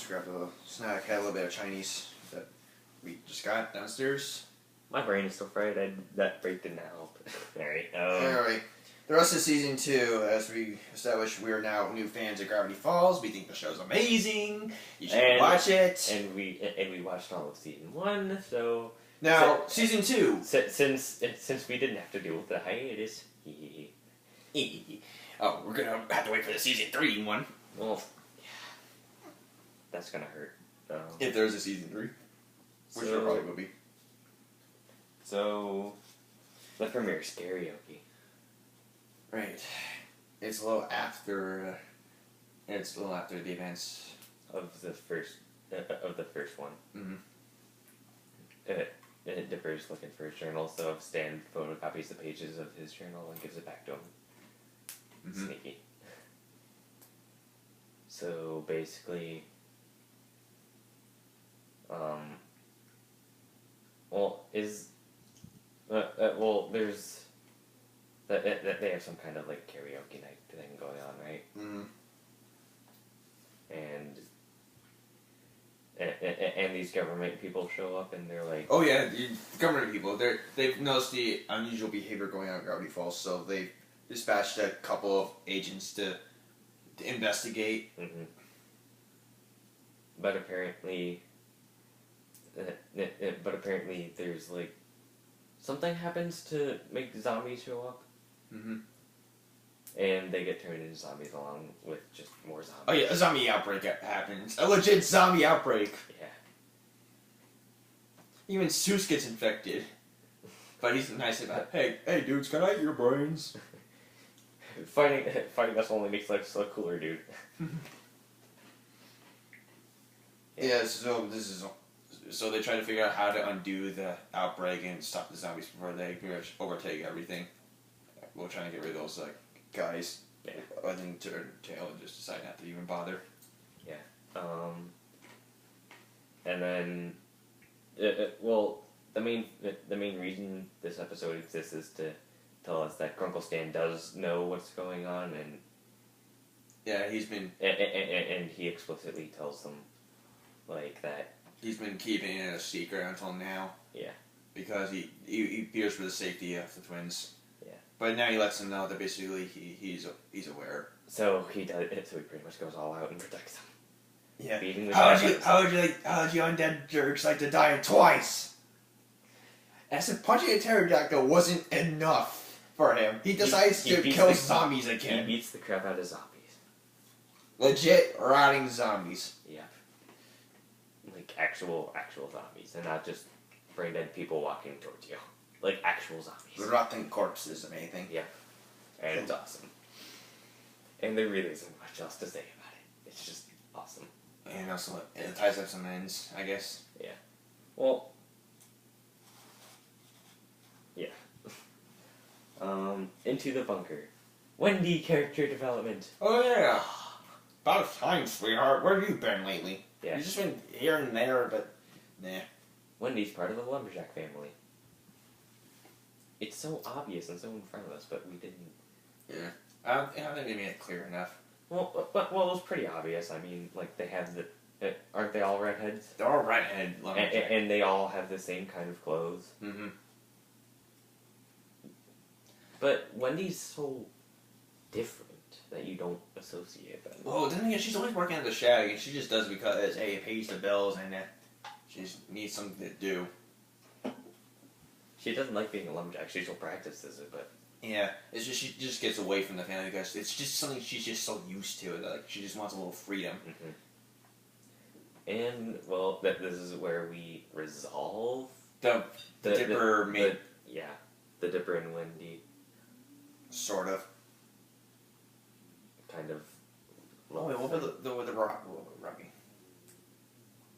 grabbed a little snack. Had a little bit of Chinese that we just got downstairs. My brain is still fried. That break didn't help. Alright. Anyway, the rest of season 2, as we established, we are now new fans of Gravity Falls. We think the show's amazing. You should watch it. And we watched all of season 1. So now season 2. Since we didn't have to deal with the hiatus. Oh, we're gonna have to wait for the season 3 one. Well, yeah, that's gonna hurt. If there's a season 3, which there probably will be. So, the premiere is karaoke. Right. It's a little after. It's a little after the events of the first one. Mm-hmm. Dipper's looking for his journal, so Stan photocopies the pages of his journal and gives it back to him. Mm-hmm. Sneaky. So basically, there's that they have some kind of like karaoke night thing going on, right? Mm-hmm. And these government people show up and they're like, oh yeah, the government people. They've noticed the unusual behavior going on at Gravity Falls, so they've dispatched a couple of agents to investigate. Mm-hmm. But apparently, there's like something happens to make zombies show up. Mm-hmm. And they get turned into zombies along with just more zombies. Oh yeah, a zombie outbreak happens. A legit zombie outbreak. Yeah. Even Seuss gets infected. But he's nice about it. Hey dudes, can I eat your brains? Fighting us only makes life so cooler, dude. Yeah, so they try to figure out how to undo the outbreak and stop the zombies before they overtake everything. We're trying to get rid of those guys. Yeah. I think Tail just decide not to even bother. Yeah. And then, the main reason this episode exists is to tell us that Grunkle Stan does know what's going on, and yeah, he's been and he explicitly tells them like that he's been keeping it a secret until now. Yeah. Because he fears for the safety of the twins. Yeah. But now he lets them know that basically he's aware. So he does. So he pretty much goes all out and protects them. Yeah. How would you undead jerks like to die twice? As if punching a pterodactyl wasn't enough for him, he decides to kill zombies again. He beats the crap out of zombies. Legit rotting zombies. Yeah. Like actual zombies, and not just brain dead people walking towards you. Like actual zombies. Rotting corpses, if anything. Yeah. And it's awesome. And there really isn't much else to say about it. It's just awesome. And also, it ties up some ends, I guess. Yeah. Well. Yeah. Into the bunker. Wendy character development. Oh yeah. About time, sweetheart. Where have you been lately? Yeah. You've just been here and there, but nah. Wendy's part of the lumberjack family. It's so obvious and so in front of us, but we didn't. Yeah. I don't think they made it clear enough. Well, it was pretty obvious. I mean, like, they have the... aren't they all redheads? They're all redhead lumberjacks. And they all have the same kind of clothes. Mm-hmm. But Wendy's so different that you don't associate them. Well, then again, she's always working at the shack, and she just does it because, hey, it pays the bills, and she just needs something to do. She doesn't like being a lumberjack. She still practices it, but... Yeah, it's just she just gets away from the family because it's just something she's just so used to. Like she just wants a little freedom. Mm-hmm. And well, this is where we resolve the Dipper the Dipper and Wendy. Sort of. Kind of. Oh wait, what about the Robbie?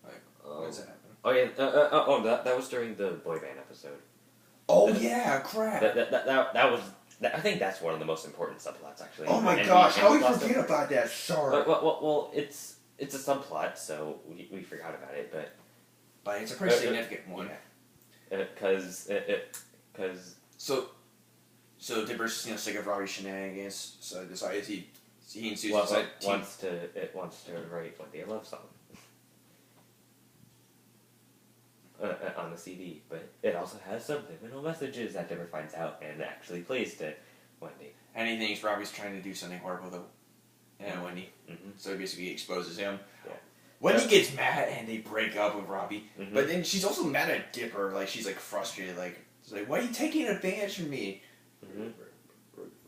Like, when does that happen? Oh yeah. That was during the boy band episode. Oh yeah, crap. That was. I think that's one of the most important subplots, actually. Oh my gosh, how we forget about that? Sorry. Well, it's a subplot, so we forgot about it, but it's a pretty significant one. Because So Dipper's sick of Robbie's shenanigans, so decides he and Susie wants to write Wendy a love song. on the CD, but it also has subliminal messages that Dipper finds out and actually plays to Wendy. And he thinks Robbie's trying to do something horrible to Wendy. Mm-hmm. So he basically exposes him. Yeah. Wendy gets mad and they break up with Robbie. Mm-hmm. But then she's also mad at Dipper. Like, she's like frustrated. Like, why are you taking advantage of me? Mm-hmm.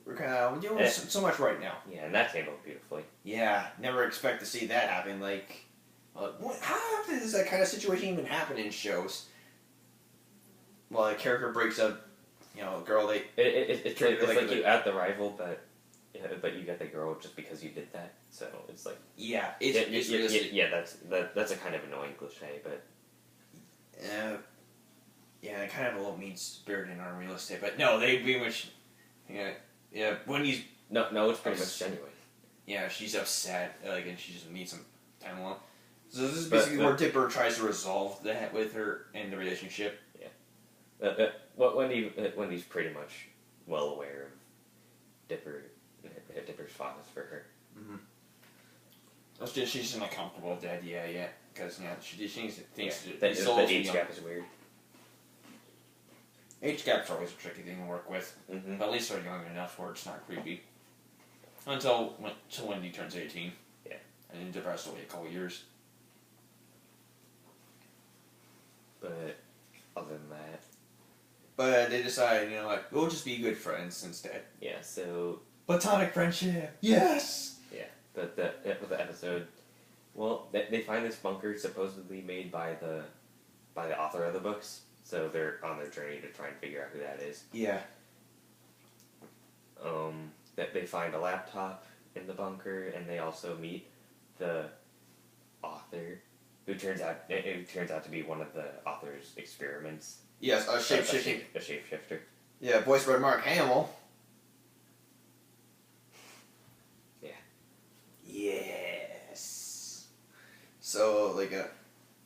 We're kind of doing so much right now. Yeah, and that's handled beautifully. Yeah, never expect to see that happen. Like, how often does that kind of situation even happen in shows? Well, a character breaks up, a girl they... It's like you add the rival, but you get the girl just because you did that. So it's like... Yeah, it's realistic. Yeah, that's a kind of annoying cliche, but... Yeah, kind of a little mean-spirited and unrealistic. But no, they pretty much... Yeah, Wendy's... No, it's pretty much genuine. Yeah, she's upset, and she just needs some time alone. So this is basically where Dipper tries to resolve that with her in the relationship. Yeah. Wendy's pretty much well aware of Dipper's fondness for her. Mm-hmm. She's not comfortable with the idea yet, because she thinks the age gap is weird. Age gap's always a tricky thing to work with, but at least they're young enough where it's not creepy. Until Wendy turns 18. Yeah. And then Dipper has to wait a couple years. But other than that... But they decide, we'll just be good friends instead. Yeah, so... Platonic friendship! Yes! Yeah, but with the episode... Well, they find this bunker supposedly made by the author of the books, so they're on their journey to try and figure out who that is. Yeah. That they find a laptop in the bunker, and they also meet the author, who turns out to be one of the author's experiments. Yes, a shapeshifting. A shapeshifter. Yeah, voiced by Mark Hamill. Yeah. Yes. So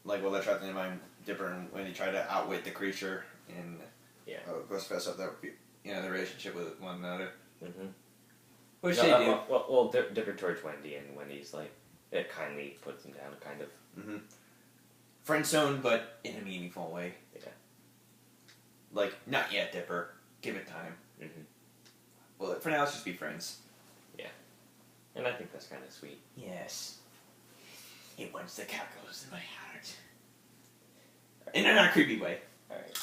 while they're trapped in mind, Dipper and Wendy try to outwit the creature and goes fast up their the relationship with one another. Mm-hmm. Which they do. Well, Dipper towards Wendy, and Wendy's it kindly puts him down, kind of. Mm-hmm. Friend zone, but in a meaningful way. Yeah. Not yet, Dipper. Give it time. Mm-hmm. Well, for now, let's just be friends. Yeah. And I think that's kind of sweet. Yes. It wants the cockles in my heart. In a not creepy way. Alright,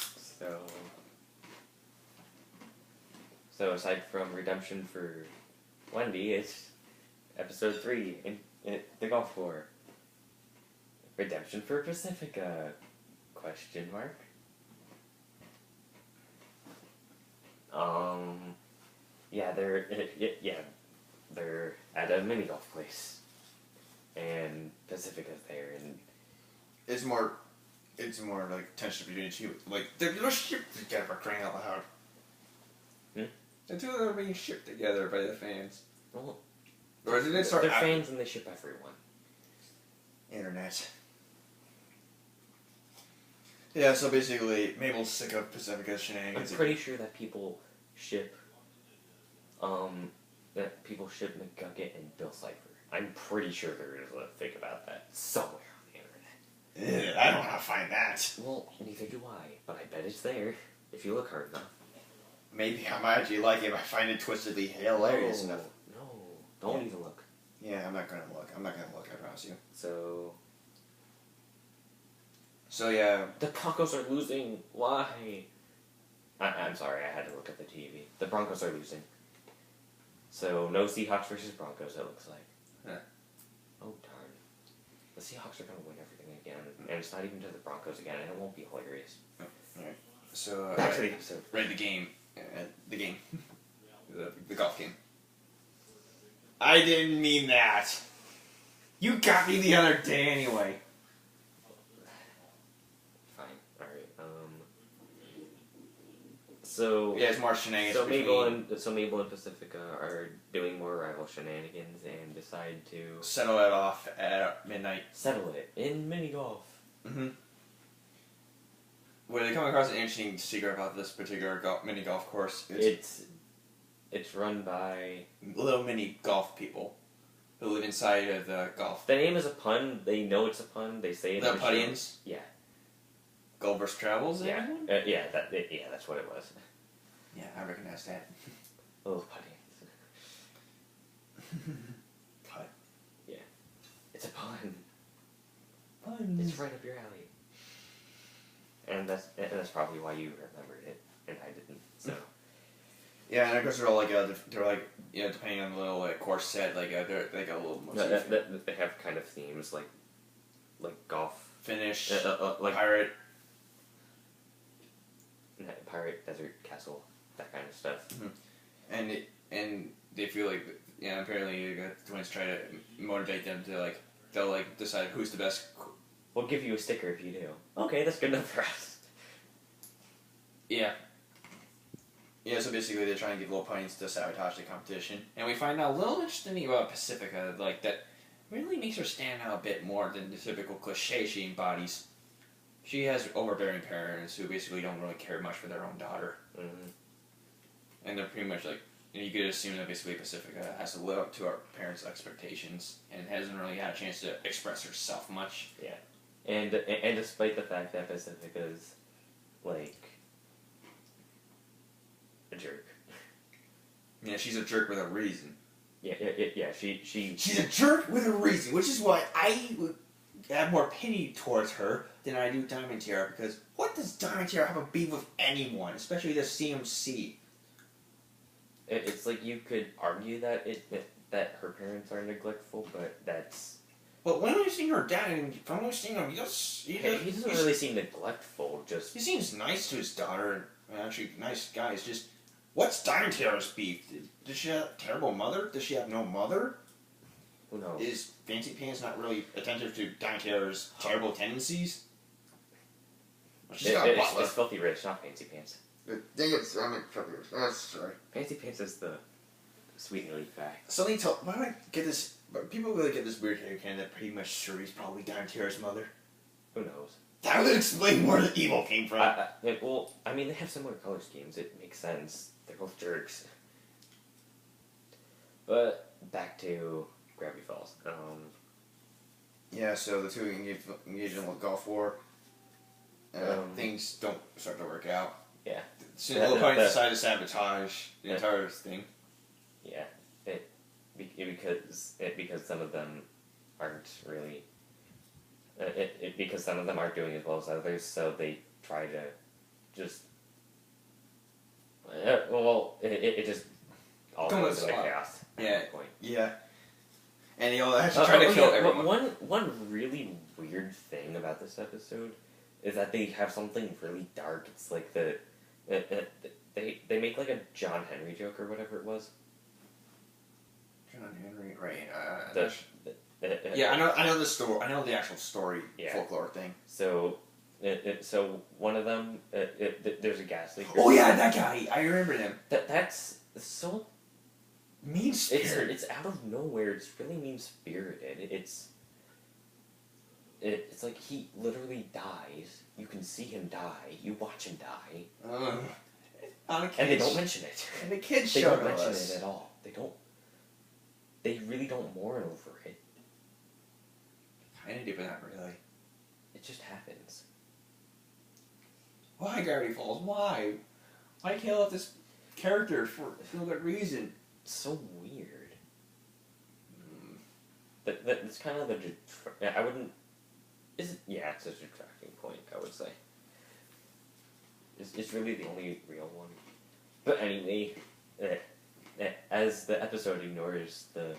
so aside from redemption for Wendy, it's episode 3 in the Gulf War. Redemption for Pacifica? Question mark. They're at a mini golf place, and Pacifica's there, and it's more tension between the two. They're shipped together, for crying out loud. The two of them are being shipped together by the fans. Well, or did it start? They're fans, and they ship everyone. Internet. Yeah, so basically, Mabel's sick of Pacifica's shenanigans. I'm pretty sure that people ship McGucket and Bill Cipher. I'm pretty sure there is a fic about that somewhere on the internet. I don't want to find that. Well, neither do I, but I bet it's there if you look hard enough. Maybe I might actually like it if I find it twistedly hilarious enough. No, don't even look. Yeah, I'm not gonna look. I promise you. So yeah. The Broncos are losing. Why? I'm sorry, I had to look at the TV. The Broncos are losing. So, no Seahawks versus Broncos, it looks like. Yeah. Oh, darn. The Seahawks are going to win everything again, and it's not even to the Broncos again, and it won't be hilarious. Alright. So, back to the episode. Read the game. The game. the golf game. I didn't mean that. You got me the other day anyway. Fine. Alright. So yeah, it's more shenanigans. So Mabel and Pacifica are doing more rival shenanigans and decide to settle it off at midnight. Settle it in mini golf. Mm-hmm. Where they come across an interesting secret about this particular mini golf course. It's run by little mini golf people who live inside of the golf. The name is a pun. They know it's a pun. They say it. The Puttians? Yeah. Gulliver's Travels? Yeah, that's what it was. Yeah, I recognize that. Little putty. Put. Yeah. It's a pun. Puns. It's right up your alley. And that's probably why you remembered it, and I didn't, so... Yeah, and of course they're all like, depending on the little course set, they're like a little motif. They have kind of themes, like golf. Finish, like pirate. Pirate, desert, castle, that kind of stuff. Mm-hmm. And they feel like, apparently the twins try to motivate them to, they'll, decide who's the best. We'll give you a sticker if you do. Okay, that's good enough for us. Yeah. Yeah, so basically they try and give little points to sabotage the competition. And we find out a little interesting thing about Pacifica, that really makes her stand out a bit more than the typical cliche she embodies. She has overbearing parents who basically don't really care much for their own daughter. Mm-hmm. And they're pretty much you could assume that basically Pacifica has to live up to our parents' expectations and hasn't really had a chance to express herself much. Yeah. And despite the fact that Pacifica's, a jerk. Yeah, she's a jerk with a reason. Yeah, She's a jerk with a reason, which is why I would have more pity towards her than I do Diamond Tiara, because what does Diamond Tiara have a beef with anyone, especially the CMC? It's like you could argue that that her parents are neglectful, but that's... Well, when I've seen her dad, and from what I've seen him, he doesn't really seem neglectful, just... He seems nice to his daughter, actually, nice guy. It's just, what's Diamond Tiara's beef? Does she have a terrible mother? Does she have no mother? Who knows? Is Fancy Pants not really attentive to Diamond Tiara's terrible tendencies? She's got a butler. It's Filthy Rich, not Fancy Pants. Dang it, I meant Filthy Rich. Oh, sorry. Fancy Pants is the sweet and elite guy. Why do I get this... People really get this weird haircut that pretty much Shuri's probably Diamond Tiara's mother. Who knows? That would explain where the evil came from. Well, I mean, they have similar color schemes. It makes sense. They're both jerks. But back to Gravity Falls. Yeah, so the two engage in a Gulf War. Things don't start to work out. Yeah. So the parties decide to sabotage the entire thing. Yeah. Because some of them aren't really... because some of them aren't doing as well as others, so they try to just... it just all goes into chaos at that point. Yeah. And they all actually try to kill everyone. One really weird thing about this episode is that they have something really dark. It's like they make like a John Henry joke or whatever it was. John Henry, right? Yeah, I know the story. I know the actual story, folklore thing. So one of them, there's a gas leak. Oh yeah, that guy. I remember him. That's so mean-spirited. It's out of nowhere. It's really mean-spirited. It's like he literally dies. You can see him die. You watch him die. And they don't mention it. And the kids they don't mention it at all. They don't. They really don't mourn over it. Kind of do, but not really. It just happens. Why Gravity Falls? Why? Why kill off this character for no good reason? It's so weird. That's kind of I wouldn't... It's a detracting point, I would say. It's really the only real one. But anyway, as the episode ignores the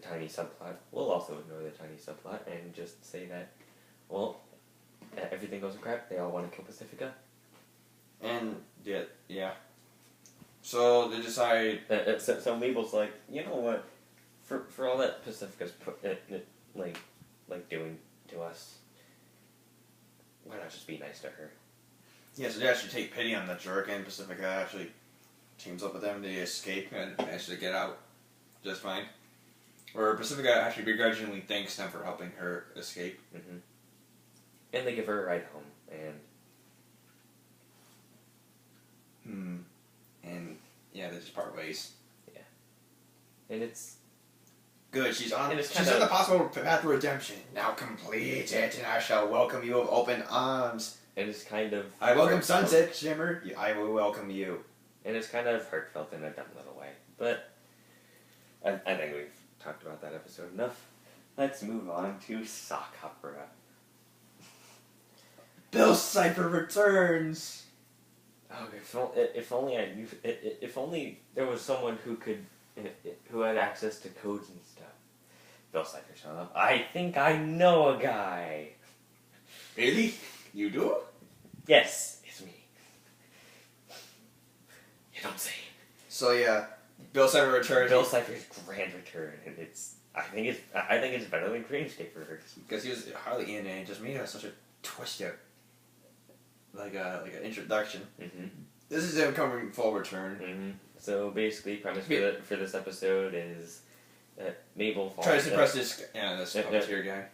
tiny subplot, we'll also ignore the tiny subplot and just say that, well, everything goes to crap, they all want to kill Pacifica. And, yeah. So, they decide... So Mabel's like, you know what, for all that Pacifica's doing to us, why not just be nice to her? Yeah, so they actually take pity on the jerk, and Pacifica actually teams up with them to escape and manage to get out just fine. Or Pacifica actually begrudgingly thanks them for helping her escape. Mm-hmm. And they give her a ride home, And, yeah, they just part ways. Yeah. And it's... Good, she's on the possible path to redemption. Now complete it, and I shall welcome you with open arms. and it's kind of... I welcome Sunset Shimmer. I will welcome you. And it's kind of heartfelt in a dumb little way. But I think we've talked about that episode enough. Let's move on to sock opera. Bill Cipher returns. Oh, if only there was someone who had access to codes and stuff. Bill Cipher showed up. I think I know a guy. Really? You do? Yes, it's me. You don't say. So yeah, Bill Cipher returns. Bill Cipher's grand return, and I think it's better than Dreamscaper. Because he was hardly in it, and just made it such a twist out. Like an introduction. Mm-hmm. This is him coming full return. Mm-hmm. So basically, premise for this episode is Mabel falls. Tries to suppress this puppeteer guy.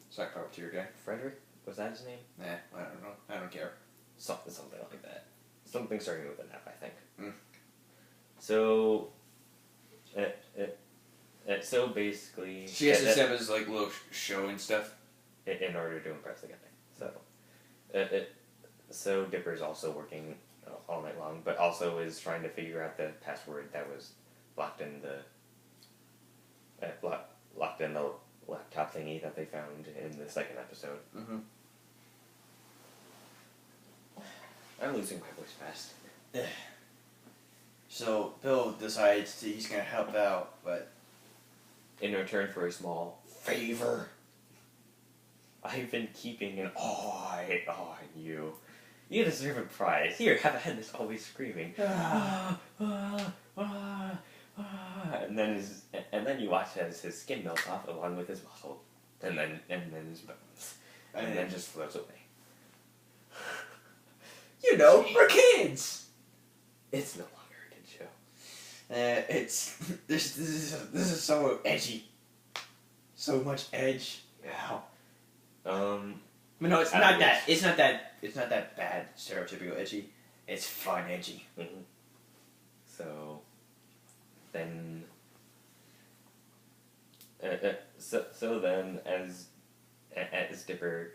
Sock puppeteer guy. Frederick, was that his name? Nah, I don't know. I don't care. Something like that. Something starting with an F, I think. Mm. So, so basically, she has to set up his like little show and stuff in order to impress the guy. So. So Dipper's also working all night long, but also is trying to figure out the password that was locked in the laptop thingy that they found in the second episode. Mm-hmm. I'm losing my voice fast. So Bill decides he's gonna help out, but in return for a small favor, I've been keeping an eye on you. You deserve a prize. Here, have a head that's always screaming. And then you watch as his skin melts off along with his muscle, and then his bones, and then just floats away. You know, we're kids. It's no longer a kid show. This is so edgy. So much edge. Wow. But no, it's not that. It's not that bad. Stereotypical edgy. It's fun edgy. Mm-hmm. So then, so then, as Dipper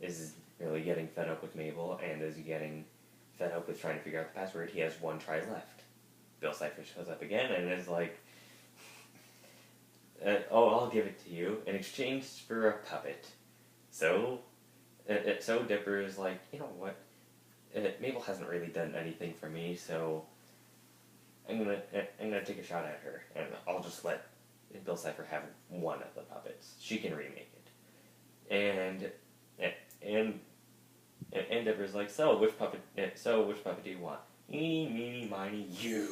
is really getting fed up with Mabel and is getting fed up with trying to figure out the password, he has one try left. Bill Cipher shows up again and is like, I'll give it to you in exchange for a puppet. So Dipper is like, you know what? Mabel hasn't really done anything for me, so I'm gonna take a shot at her, and I'll just let Bill Cipher have one of the puppets. She can remake it. And Dipper's like, so which puppet do you want? Eeny, meeny, miny, you,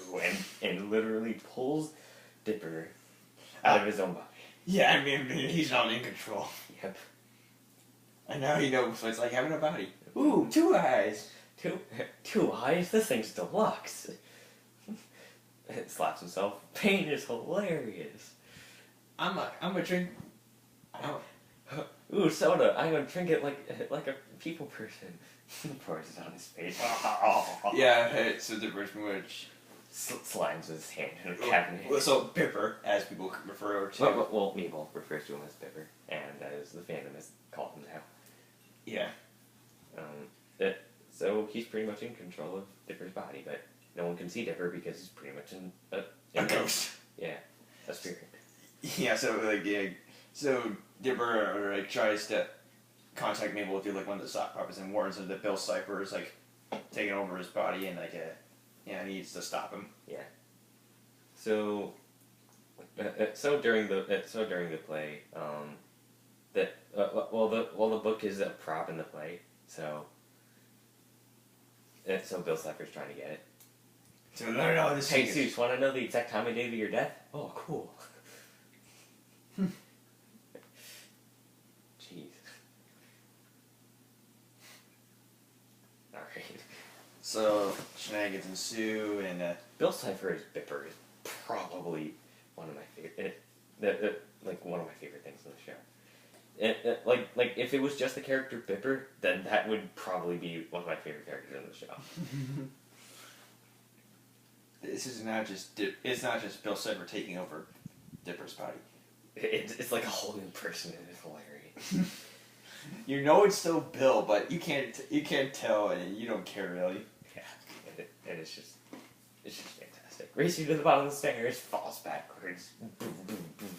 and literally pulls Dipper out of his own body. Yeah, I mean he's not in control. Yep. And now he knows what it's like having a body. Ooh, 2 eyes. Two eyes? This thing's deluxe. It slaps himself. Pain is hilarious. I'm a drink. Ooh, soda. I'm gonna drink it like a people person. Pours it on his face. Yeah, so the version which slimes his hand in a cabinet. So Pipper, as people refer to. Well, Mabel refers to him as Pipper, and as the fandom has called him now. Yeah. So he's pretty much in control of Dipper's body, but no one can see Dipper because he's pretty much a ghost. Yeah, a spirit. Yeah, so Dipper tries to contact Mabel through one of the sock puppets and warns him that Bill Cipher is taking over his body and needs to stop him. Yeah. So during the play, the book is a prop in the play, so Bill Cipher's trying to get it. So no, this. Hey, Zeus, want to know the exact time and date of your death? Oh, cool. Jeez. All right. So shenanigans ensue, and Bill Cipher as Bipper is probably one of my favorite. One of my favorite things in the show. If it was just the character Bipper, then that would probably be one of my favorite characters in the show. It's not just Bill Cipher taking over Dipper's body. It's like a whole new person, and it's hilarious. You know it's still Bill, but you can't tell, and you don't care really. Yeah, and it's just fantastic. Racing to the bottom of the stairs, falls backwards. Boom, boom, boom.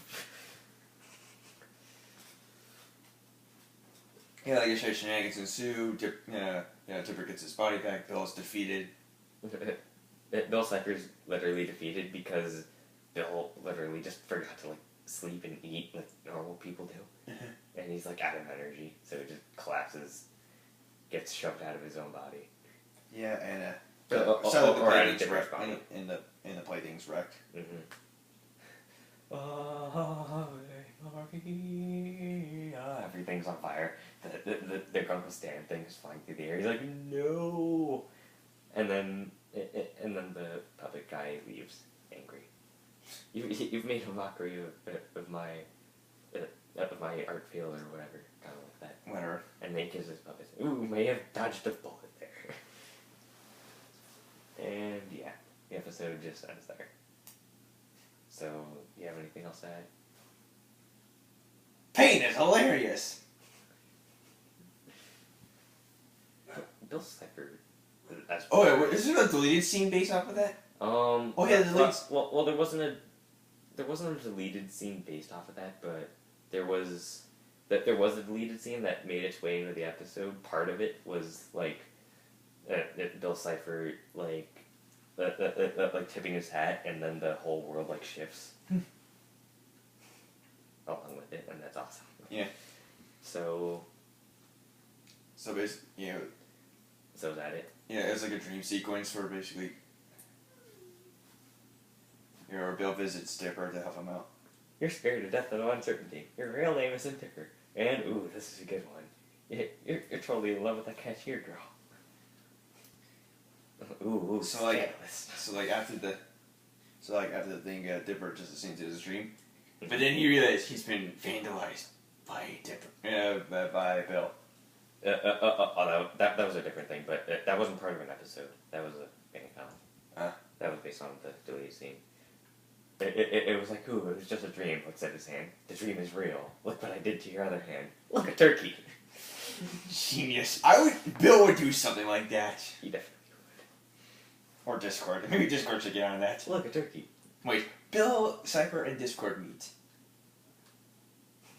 Yeah, like I said, shenanigans ensue. Tipper gets his body back. Bill is defeated. Bill Cipher's literally defeated because Bill literally just forgot to like sleep and eat like normal people do, and he's like out of energy, so he just collapses, gets shoved out of his own body. Yeah, and the plaything's wrecked. In the plaything's wrecked. Everything's on fire. The Uncle Stan thing is flying through the air. He's like, no, and then the puppet guy leaves angry. You've made a mockery of my art feel or whatever, kind of like that. Whatever. And then he gives his puppet. Ooh, may have dodged a bullet there. And yeah, the episode just ends there. So, you have anything else to add? Pain is hilarious! Bill Cipher. Oh, yeah, is there a deleted scene based off of that? Oh yeah, well, there wasn't a deleted scene based off of that, but there was a deleted scene that made its way into the episode. Part of it was like Bill Cipher like tipping his hat, and then the whole world like shifts along with it, and that's awesome. Yeah. So basically, So is that it? Yeah, it's like a dream sequence where basically, Bill visits Dipper to help him out. You're scared to death of uncertainty. Your real name isn't Dipper. And ooh, this is a good one. You're totally in love with that cashier girl. Ooh, so after the thing, Dipper just assumes it is a dream, but then he realized he's been vandalized by Dipper. By Bill. That was a different thing, but that wasn't part of an episode. That was a fan comment. That was based on the deleted scene. It was like, ooh, it was just a dream. Looks at his hand. The dream is real. Look what I did to your other hand. Look, a turkey. Genius. Bill would do something like that. He definitely would. Or Discord. Maybe Discord should get on that. Look, a turkey. Wait, Bill, Cipher, and Discord meet.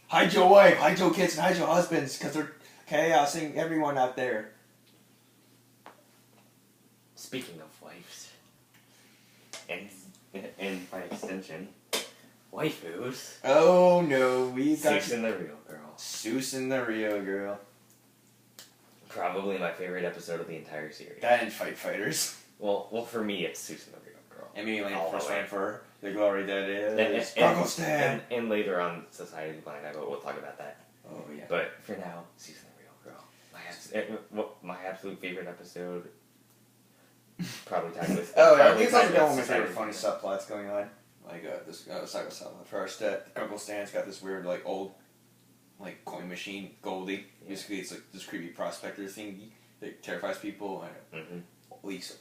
Hide your wife, hide your kids, and hide your husbands, because they're chaosing everyone out there. Speaking of wives, and by extension, waifus. Oh no, we got Seuss and the Real Girl. Seuss and the Real Girl. Probably my favorite episode of the entire series. That and Fight Fighters. Well, for me, it's Seuss and the Real Girl. And maybe like the first one for the glory that is Uncle Stan. And later on, Society of the Blind, we'll talk about that. Oh yeah. But for now, Seuss and the Real Girl. My absolute favorite episode. Probably tied with. Oh yeah, I think it's also got one of my favorite funny subplots going on. Like this cycle subplot. First, Uncle Stan's got this weird like old, like coin machine, Goldie. Yeah. Basically, it's like this creepy prospector thing that terrifies people and leaks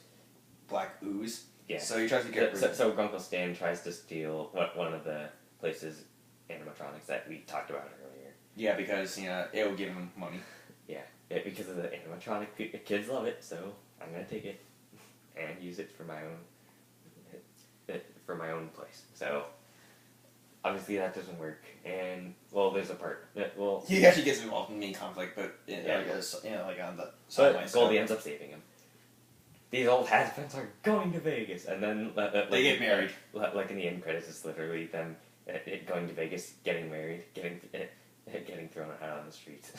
black ooze. Yeah. So he tries to get rid of. So Uncle Stan tries to steal one of the place's animatronics that we talked about earlier. Yeah, because it will give him money. Yeah, because of the animatronic. Kids love it, so I'm gonna take it and use it for my own place. So obviously that doesn't work, and well, there's a part. He actually gets involved in main conflict, but like on the. But Goldie ends up saving him. These old has-beens are going to Vegas, and then they get married. Like in the end credits, it's literally them going to Vegas, getting married, getting thrown out on the streets,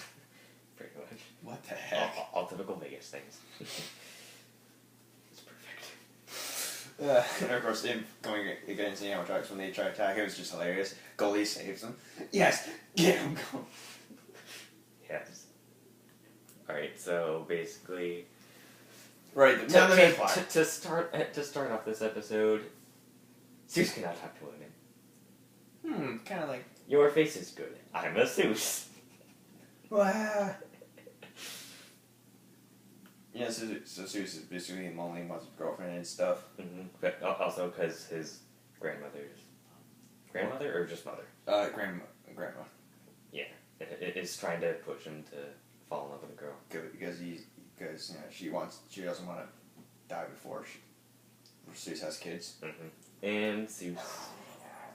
pretty much. What the heck? All typical Vegas things. It's perfect. And of course, him going against the animatronics when they try to attack, it was just hilarious. Goldie saves him. Yes, get him. Yes. All right. So basically. Right, to start off this episode, Seuss cannot talk to women. Kind of like... Your face is good. I'm a Seuss. Wow. Yeah, so Seuss is basically lonely, wants a girlfriend and stuff. But also because his grandmother or just mother? Grandma. Yeah, is trying to push him to fall in love with a girl. Because she doesn't want to die before Zeus has kids. Mm-hmm. And Zeus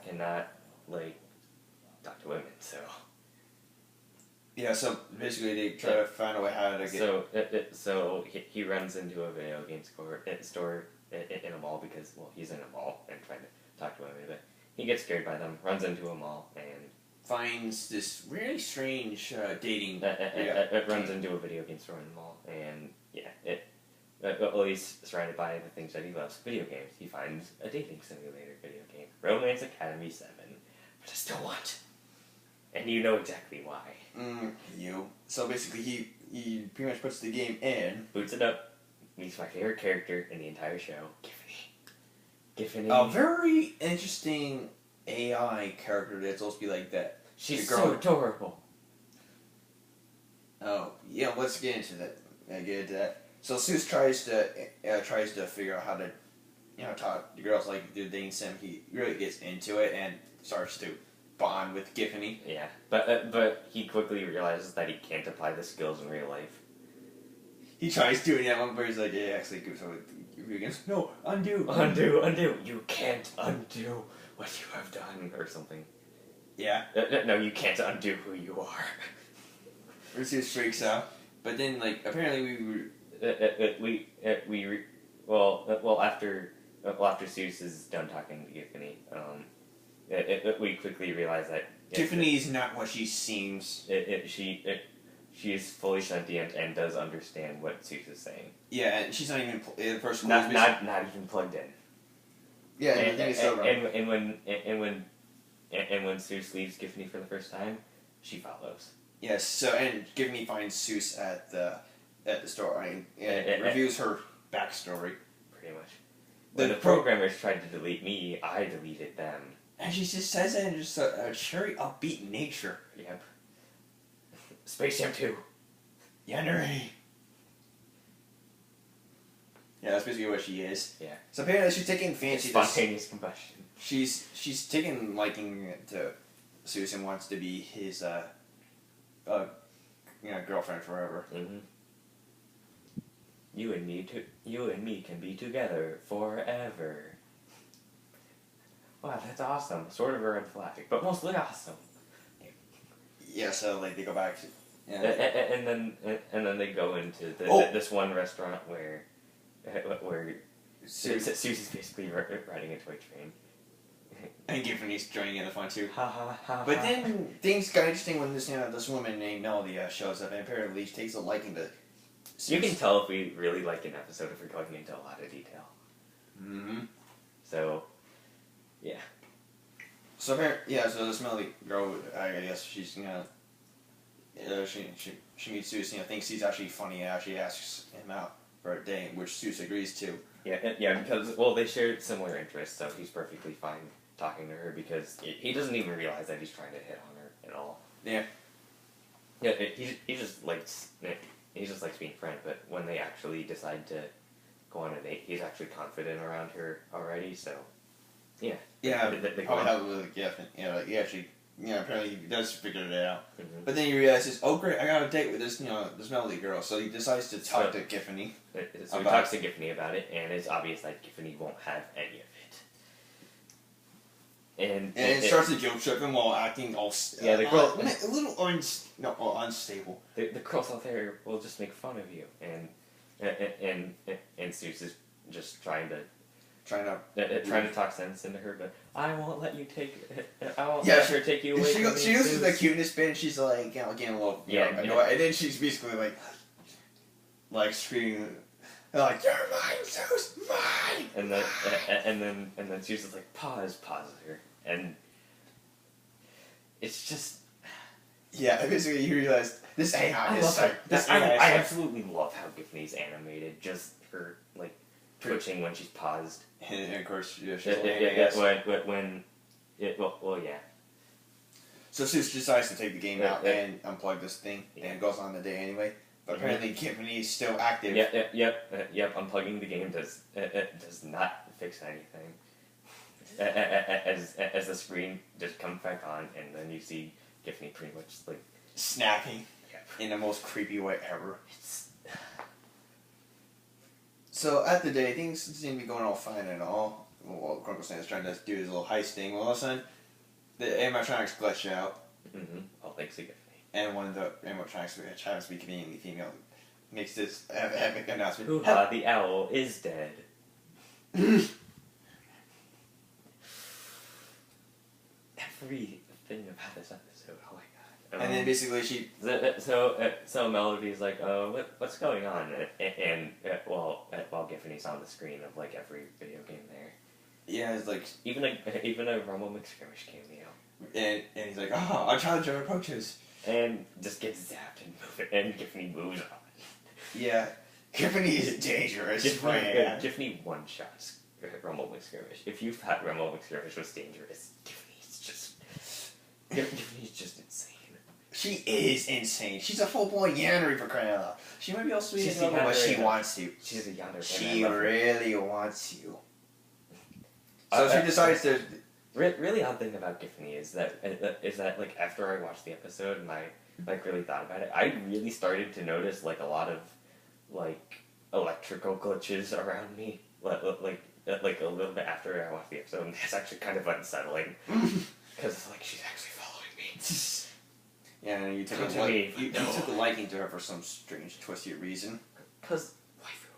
cannot, talk to women, so... Yeah, so basically they try to find a way how to get... So he runs into a video game store in a mall because, he's in a mall and trying to talk to women, but he gets scared by them, runs into a mall, and... finds this really strange dating... It runs into a video game store in the mall, and, he's surrounded by the things that he loves. Video games. He finds a dating simulator video game. Romance Academy 7. But I still want. And you know exactly why. So basically he pretty much puts the game in. Boots it up. He's my favorite character in the entire show. Giffany. A very interesting AI character that's supposed to be like that. She's so adorable. Oh, yeah, let's get into that. So Zeus tries to figure out how to, talk to girls like the dating sim. He really gets into it and starts to bond with Giffany. Yeah, but he quickly realizes that he can't apply the skills in real life. He tries to, and at one point he's like, actually goes over against. No, undo. You can't undo what you have done, or something. Yeah. No, you can't undo who you are. Zeus freaks out, but then apparently after Zeus is done talking to Giffany, we quickly realize that Giffany's not what she seems. She is fully sentient and does understand what Zeus is saying. Yeah, and she's not even the person. Not even plugged in. Yeah, and when Zeus leaves Giffany for the first time, she follows. Yes. So and Giffany finds Zeus at the store and reviews her backstory. Pretty much. When the programmers tried to delete me, I deleted them. And she just says that in just a cherry upbeat nature. Yep. Space Jam 2. Yaneri. Yeah, that's basically what she is. Yeah. So apparently she's taking fancy spontaneous combustion. She's taking liking to Zeus and wants to be his girlfriend forever. Mm-hmm. You and me can be together forever. Wow, that's awesome. Sort of a red flag, but mostly awesome. Yeah, so they go back to and then they go into this one restaurant where Zeus is basically riding a toy train. And Giffany's joining in the fun too. Ha ha ha. But then things got interesting when this woman named Melody shows up, and apparently she takes a liking to Zeus. You can tell if we really like an episode if we're going into a lot of detail. Mm-hmm. So, yeah. So so this Melody girl, I guess she's she meets Zeus, thinks he's actually funny, and actually asks him out for a date, which Zeus agrees to. Yeah, because they shared similar interests, so he's perfectly fine talking to her because he doesn't even realize that he's trying to hit on her at all. Yeah. Yeah, he just likes being friend, but when they actually decide to go on a date, he's actually confident around her already. So, yeah. Yeah. They probably have with Giffany. He actually. Apparently he does figure it out. Mm-hmm. But then he realizes, oh great, I got a date with this Melody girl. So he decides to talk to Giffany. So he talks to Giffany about it, and it's obvious that Giffany won't have any of it. And it starts to guilt trip him while acting all the girl a little unstable. The girls out there will just make fun of you, and Zeus is just trying to talk sense into her, but I won't let you take. I won't let her take you away. She goes to the cuteness bit, and she's like, getting a little, annoyed, and then she's basically like screaming, like, "You're mine, Zeus, mine!" And then Zeus is like, pause her, and it's just. Yeah, basically you realize this AI is I absolutely love how Giffany's animated. Just her twitching when she's paused. And of course, she's when yeah. So Zeus decides to take the game out and unplug this thing, and goes on the day anyway. But apparently, Giffany is still active. Yep. Unplugging the game does not fix anything. As the screen just comes back on, and then you see Giffany pretty much snapping Yep. in the most creepy way ever. It's So at the day, things seem to be going all fine and all. Well, Grunkle Stan's trying to do his little heist thing. Well, all of a sudden, the animatronics glitch out, all thanks to Giffy. and one of the animatronics, which happens to be conveniently female, makes this epic announcement. Hoo-ha, the owl is dead. Everything about this episode, oh my god. And then basically she... So Melody's like, oh, what's going on? While Giffany's on the screen of like every video game there. Yeah, it's like... Even a Rumble McSkirmish cameo. And he's like, oh, our challenger approaches. And just gets zapped and Giffany moves on. Yeah. Giffany is dangerous. Giffany one-shots Rumble McSkirmish. If you thought Rumble McSkirmish was dangerous, Giffany's just insane. She is insane. She's a full-blown Yannery for crying out loud. She might be all sweet and lovable, but she wants to. She's a Yannery. She really wants you. So she decides to... Really odd thing about Giffany is that like after I watched the episode and I like really thought about it, I really started to notice like a lot of like electrical glitches around me, like a little bit after I watched the episode, and that's actually kind of unsettling because like she's actually following me. Yeah, and you took you took a liking to her for some strange, twisty reason. Because waifu.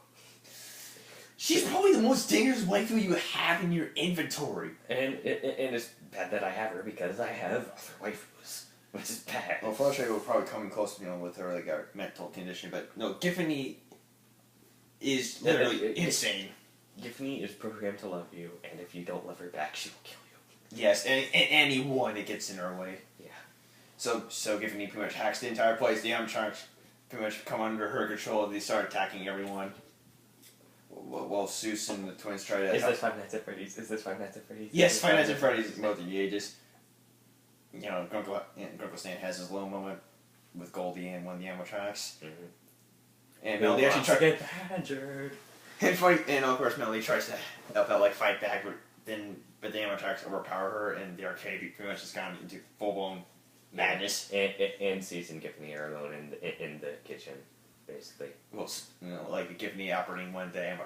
She's probably the most dangerous waifu you have in your inventory. And it's bad that I have her because I have other waifus, which is bad. Well, Flushray will probably come close, with her like a mental condition, but no, Giffany is literally insane. Giffany is programmed to love you, and if you don't love her back, she will kill you. Yes, and anyone that gets in her way. Yeah. So Giffany pretty much hacks the entire place. The Amtronks pretty much come under her control. They start attacking everyone. While Seuss and the twins try to... Is this Five Nights at Freddy's? Yes, Five Nights at Freddy's. Both of the ages. Grunkle Stan has his little moment with Goldie and one of the animatronics. Mm-hmm. And Melody actually tries to get badgered. And of course Melody tries to help out, like fight back, but the animatronics overpower her, and the arcade pretty much has gone into full-blown madness. And Seuss and Giffany are alone in the kitchen, basically. Well, like Giffany operating one day,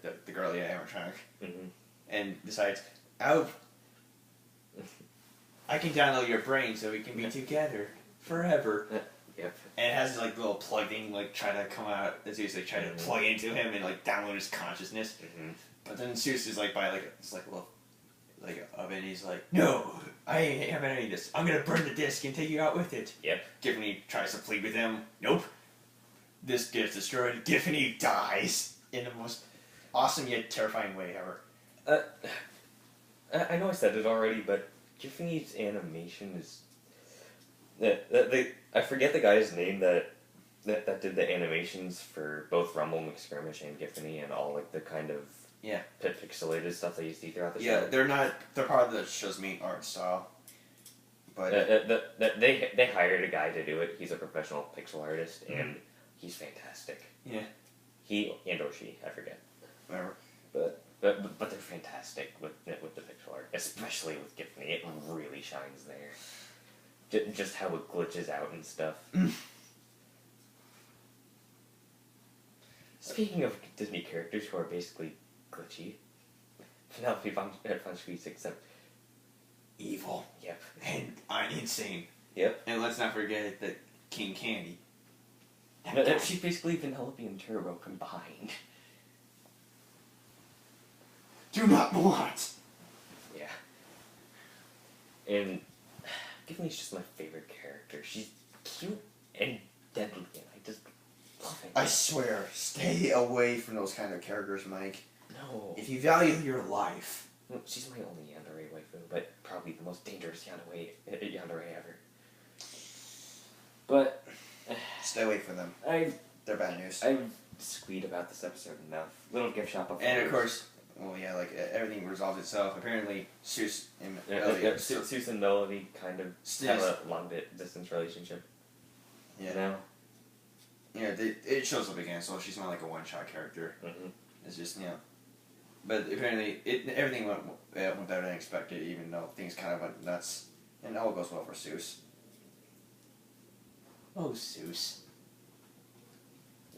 the girly animatronic, and decides, oh, I can download your brain so we can be together forever. Yep. And it has like little plug thing, like try to come out as Zeus, like try to plug into him and like download his consciousness. But then Zeus is like by it's like a little oven. He's like, no, I ain't having any of this. I'm gonna burn the disc and take you out with it. Yep. Giffany tries to plead with him. Nope. This gets destroyed. Giffany dies in the most awesome yet terrifying way ever. I know I said it already, but Giffany's animation is. I forget the guy's name that did the animations for both Rumble, McSkirmish, and Giffany, and all like the kind of pixelated stuff that you see throughout the show. Yeah, they're part of the show's main art style. But they hired a guy to do it. He's a professional pixel artist, and he's fantastic. Yeah. He and or she, I forget. Whatever. But they're fantastic with the pixel art, especially with Giffany. It really shines there. Just how it glitches out and stuff. Speaking of Disney characters who are basically glitchy, Penelope Von Schweetz, except evil. Yep. And insane. Yep. And let's not forget that King Candy. She's basically Vanellope and Turbo combined. Do not want. Yeah. And Giffany's just my favorite character. She's cute and deadly, and I just love it. I swear, stay away from those kind of characters, Mike. No. If you value your life. She's my only yandere waifu, but probably the most dangerous yandere ever. But stay away from them. They're bad news. I've squeed about this episode enough. Little gift shop of and of course, well, yeah, like everything resolves itself. Apparently, Seuss and Seuss and Melody kind of have a long distance relationship. Yeah. Now. Yeah, it shows up again, so she's not like a one-shot character. It's just, But apparently, everything went better than expected, even though things kind of went nuts. And all goes well for Seuss. Oh, Seuss.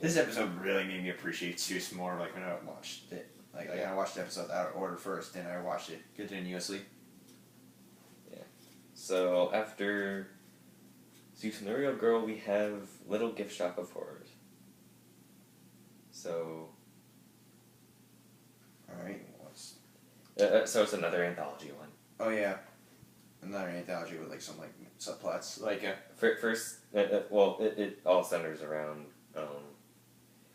This episode really made me appreciate Seuss more, like, when I watched it. Like I watched the episode out of order first, then I watched it continuously. Yeah. So, after Seuss and the Real Girl, we have Little Gift Shop of Horrors. So... Alright, so it's another anthology one. Oh, yeah. Another anthology with, like, some, like, subplots. Like, First, well, it all centers around,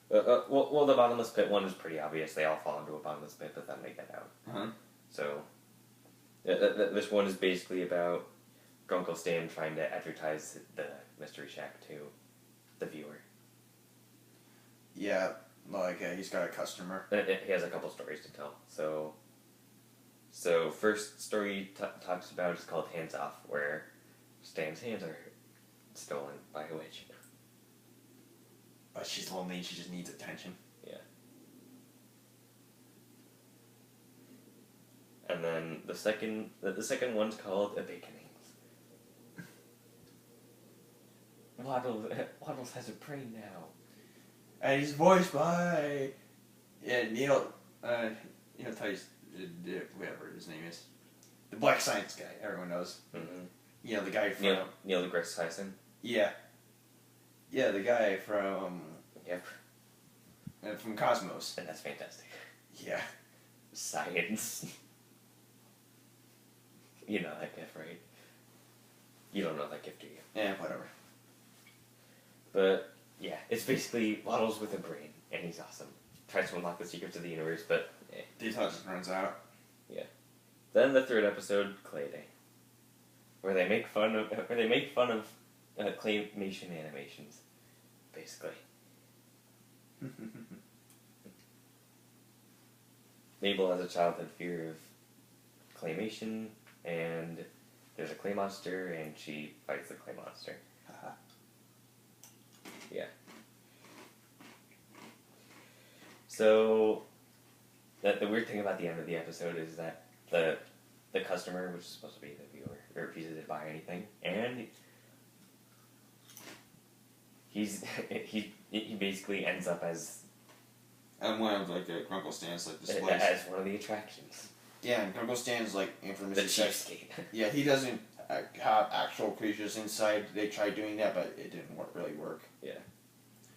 well, the bottomless pit one is pretty obvious. They all fall into a bottomless pit, but then they get out. Uh-huh. So, this one is basically about Grunkle Stan trying to advertise the Mystery Shack to the viewer. Yeah, like, he's got a customer. He has a couple stories to tell. So first story talks about is called Hands Off, where Stan's hands are stolen by a witch. But she's lonely and she just needs attention. Yeah. And then the second one's called Awakenings. Waddles has a brain now. And he's voiced by Neil Tice, whatever his name is. The Black Science guy, everyone knows. Mm-hmm. You know, the guy from... Neil deGrasse Tyson. Yeah. Yeah, the guy from... Yep. From Cosmos. And that's fantastic. Yeah. Science. You know that gift, right? You don't know that gift, do you? Yeah, whatever. But, yeah, it's basically Waddles with a brain, and he's awesome. Tries to unlock the secrets of the universe, but... Detail just runs out. Yeah. Then the third episode, Clay Day. Where they make fun of claymation animations, basically. Mabel has a childhood fear of claymation, and there's a clay monster, and she fights the clay monster. Yeah. So, the weird thing about the end of the episode is that the customer, which is supposed to be the viewer, refuses to buy anything, and he basically ends up as... And one of, like, Grunkle Stan's, like, displays. As one of the attractions. Yeah, and Grunkle Stan's, like, infamous... The cheapskate. Yeah, he doesn't have actual creatures inside. They tried doing that, but it didn't really work. Yeah.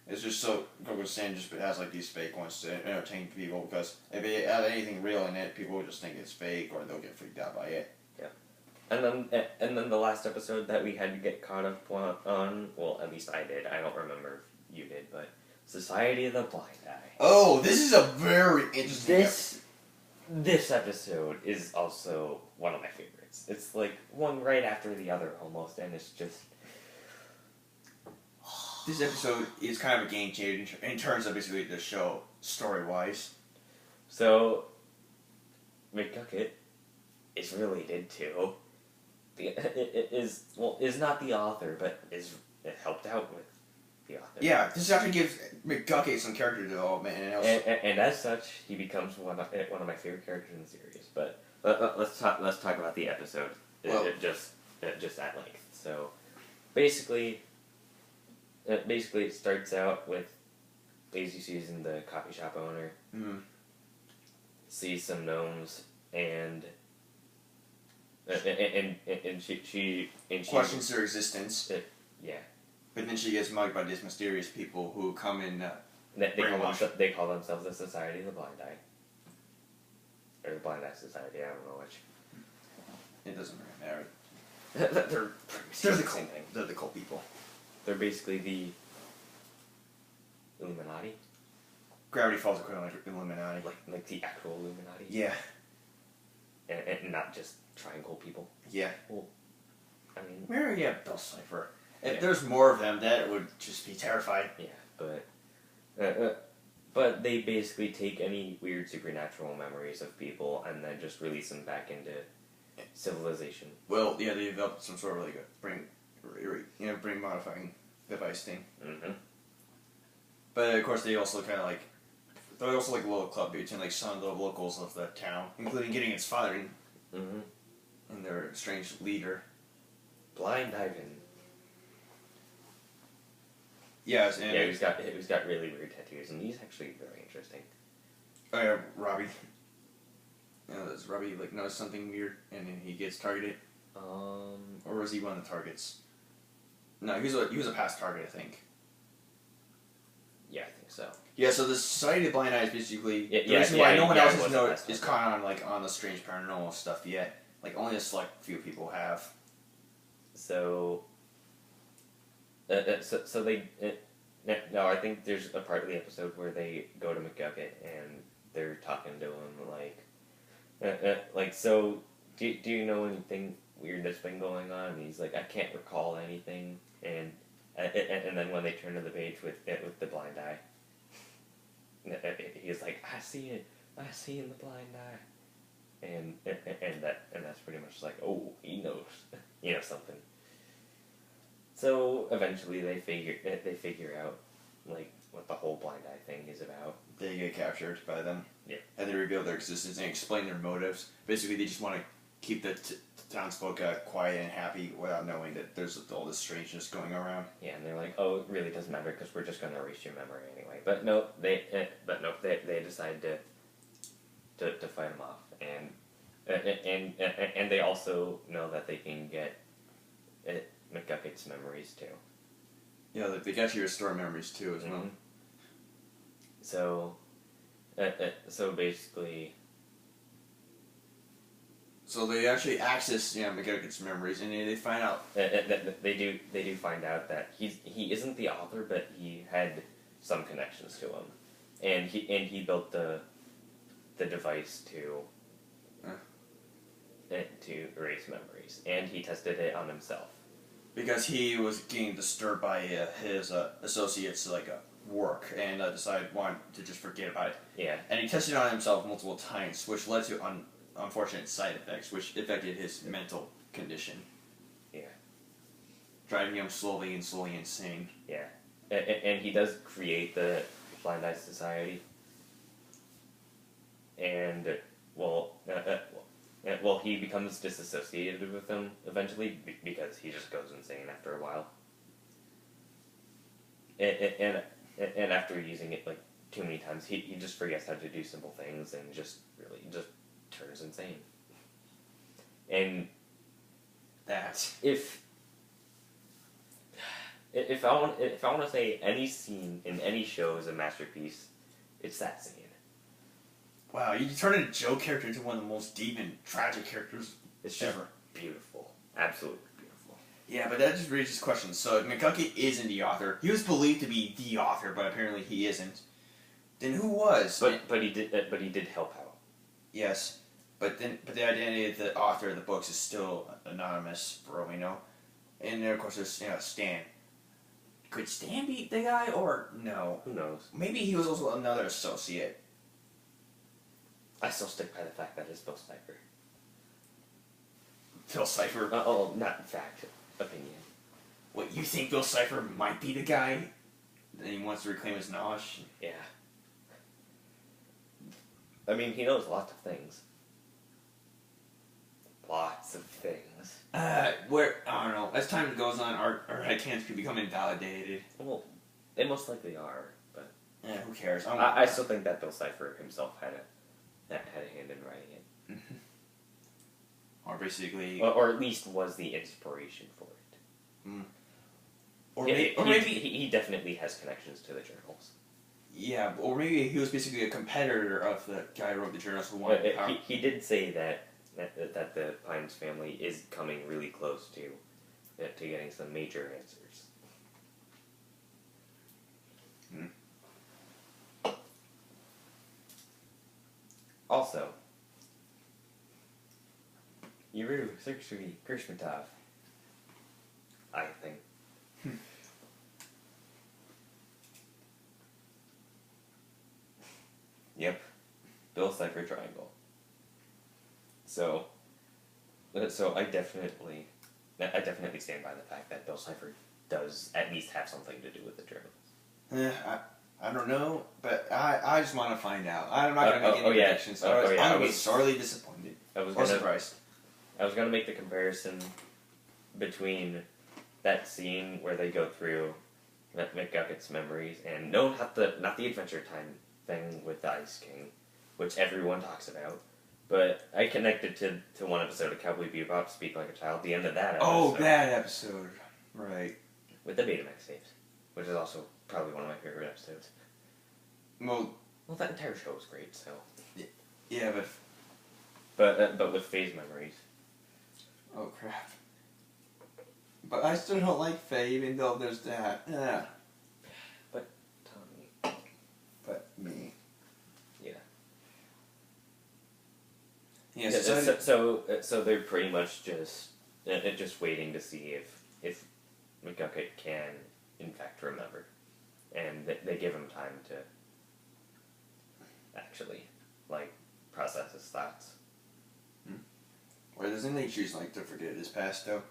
It's just so Grunkle Stan just has, like, these fake ones to entertain people, because if it had anything real in it, people will just think it's fake, or they'll get freaked out by it. Yeah. And then the last episode that we had to get caught up on, well, at least I did, I don't remember if you did, but Society of the Blind Eye. Oh, this is a very interesting This episode is also one of my favorites. It's like one right after the other almost, and it's just... This episode is kind of a game changer in terms of basically the show, story-wise. So, McGucket is related to... is not the author, but it helped out with the author. Yeah, this actually gives McGucket some character development, and as such, he becomes one of my favorite characters in the series. But let's talk about the episode, just at length. So, basically, it starts out with Lazy Susan, the coffee shop owner, sees some gnomes and she questions their existence. Yeah. But then she gets mugged by these mysterious people who come in. They call themselves the Society of the Blind Eye, or the Blind Eye Society. I don't know which. It doesn't really matter. They're the cult. They're the cult people. They're basically the Illuminati. Gravity Falls equivalent to Illuminati. Like the actual Illuminati. Yeah. And not just triangle people. Yeah. Well, I mean... Where are Bill Cipher? If there's more of them, that would just be terrifying. Yeah, but they basically take any weird supernatural memories of people and then just release them back into civilization. Well, yeah, they developed some sort of like a brain modifying device thing. Mm-hmm. But of course, they're also like a little club between like some of the locals of the town, including getting its father and their strange leader, Blind Ivan. Yes, and yeah, he's got really weird tattoos, and he's actually very interesting. Oh yeah, Robbie. Does Robbie like notice something weird and then he gets targeted? Or was he one of the targets? No, he was a past target, I think. Yeah, I think so. Yeah, so the Society of Blind Eye is basically the yeah, reason why no one else is target. caught on the strange paranormal stuff yet. Like only a select few people have. So they no, I think there's a part of the episode where they go to McGucket and they're talking to him like so. Do you know anything weird that's been going on? And he's like, I can't recall anything. And then when they turn to the page with the blind eye, he's like, I see it. I see in the blind eye. And that's pretty much like, oh, he knows, something. So eventually they figure out like what the whole blind eye thing is about. They get captured by them. Yeah. And they reveal their existence and explain their motives. Basically, they just want to keep the townsfolk quiet and happy without knowing that there's all this strangeness going around. Yeah, and they're like, oh, it really doesn't matter because we're just going to erase your memory anyway. But no, they decide to fight him off, and they also know that they can get McGucket's memories too. Yeah, they can actually restore memories too as well. So basically. So they actually access McGucket's memories, and they find out they do find out that he isn't the author, but he had some connections to him, and he built the device to erase memories, and he tested it on himself because he was getting disturbed by his associates work and wanted to just forget about it. Yeah, and he tested it on himself multiple times, which led to unfortunate side effects, which affected his mental condition. Yeah. Driving him slowly insane. Yeah. And he does create the Blind Eye Society. And, he becomes disassociated with them eventually because he just goes insane after a while. And after using it, too many times, he just forgets how to do simple things and just turns insane. And that if I want to say any scene in any show is a masterpiece, it's that scene. Wow, you turned a Joe character into one of the most deep and tragic characters it's ever. Beautiful, absolutely beautiful. Yeah, but that just raises questions. So McGucket isn't the author. He was believed to be the author, but apparently he isn't. Then who was? But he did help out. Yes, but the identity of the author of the books is still anonymous, for all we know. And then of course there's Stan. Could Stan be the guy or no? Who knows? Maybe he was also another associate. I still stick by the fact that it's Bill Cipher. Bill Cipher? Not fact, opinion. What, you think Bill Cipher might be the guy? And he wants to reclaim his knowledge? Yeah. I mean, he knows lots of things. Lots of things. I don't know. As time goes on, our headcanons could become invalidated. Well, they most likely are, but... Yeah, who cares? I still think that Bill Cipher himself had a hand in writing it. Mm-hmm. Or basically... Or at least was the inspiration for it. Mm. Or maybe he definitely has connections to the journals. Yeah, or maybe he was basically a competitor of the guy who wrote the journals who wanted power. He did say that the Pines family is coming really close to getting some major answers. Hmm. Also, Yuru Sirksui Gershmatov, I think. Yep. Bill Cipher Triangle. So I definitely stand by the fact that Bill Cipher does at least have something to do with the journals. I don't know, but I just want to find out. I'm not going to make any predictions. I'm going to be sorely disappointed. Surprised. I was going to make the comparison between that scene where they go through McGucket's memories, and no, not the Adventure Time thing with the Ice King, which everyone talks about. But I connected to one episode of Cowboy Bebop, Speak Like a Child, the end of that episode. Oh, that episode. Right. With the Betamax tapes, which is also probably one of my favorite episodes. Well, that entire show was great, so. Yeah, But with phase memories. Oh, crap. But I still don't like Faye, even though there's that. Yeah. But, Tommy. But me. Yeah. Yeah, so they're pretty much just waiting to see if McGucket can, in fact, remember. And they give him time to actually, like, process his thoughts. Or doesn't he choose, like, to forget his past, though?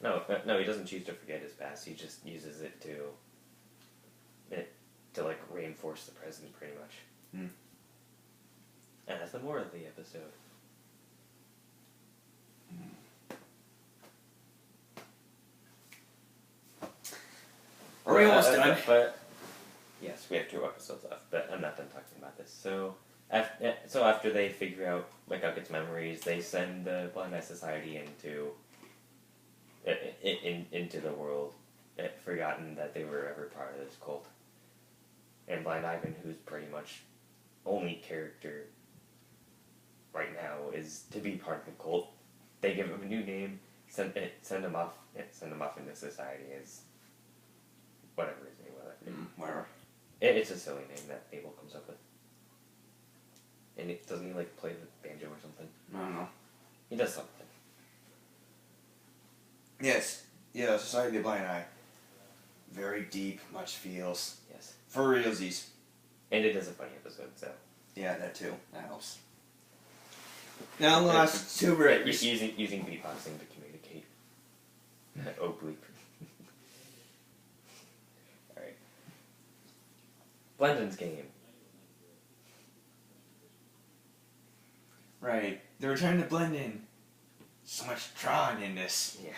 No, he doesn't choose to forget his past. He just uses it to like, reinforce the present, pretty much. And that's the moral of the episode. Are we almost done? But yes, we have 2 episodes left, but I'm not done talking about this. So after they figure out McGucket's memories, they send the Blind Eye Society into the world, forgotten that they were ever part of this cult. And Blind Ivan, who's pretty much only character right now, is to be part of the cult. They give him a new name, send him off into society as whatever his name was. Whatever. It's a silly name that Abel comes up with. And doesn't he like play the banjo or something? I don't know. He does something. Yes. Yeah, Society of the Blind Eye. Very deep, much feels. Yes. For realsies. And it is a funny episode, so. Yeah, that too. That helps. Now the last 2 breaks. Using beatboxing to communicate. Oh, bleep. Alright. Blendon's game. Right. They're trying to blend in. So much Tron in this. Yeah.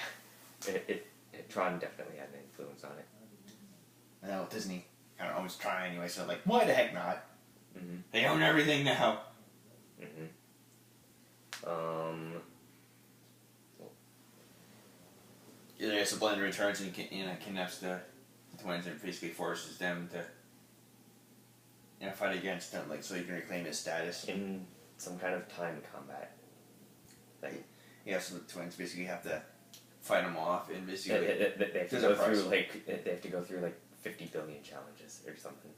Tron definitely had an influence on it. Well, Disney kind of owns Tron anyway, so like, why the heck not? Mm-hmm. They own everything now. Mm-hmm. Yeah, I guess the blender returns and kidnaps the twins and basically forces them to fight against them, like, so he can reclaim his status. In some kind of time combat. Like, yeah, so the twins basically have to fight them off and basically they have to go through like 50 billion challenges or something.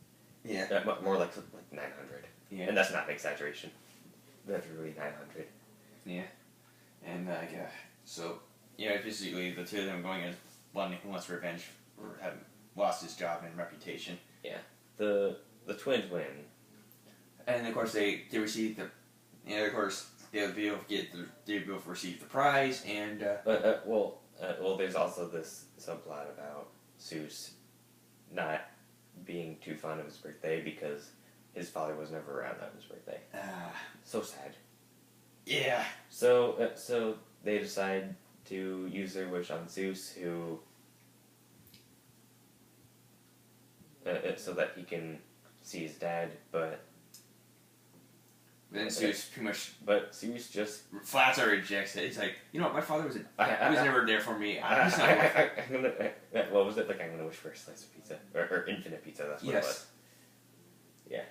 Yeah. More like 900. Yeah. And that's not an exaggeration. That's really 900. Yeah. And so basically the 2 of them going as one who wants revenge for having lost his job and reputation. Yeah. The twins win. And of course they receive they'll be able to receive the prize and well, there's also this subplot about Seuss not being too fond of his birthday because his father was never around on his birthday. So sad. Yeah. So they decide to use their wish on Seuss, who so that he can see his dad, but then Seuss pretty much. But Seuss just flat out rejects it. He's like, you know what, my father was never there for me. I'm gonna, what was it? Like, I'm gonna wish for a slice of pizza. Or infinite pizza, that's what it was. Yeah.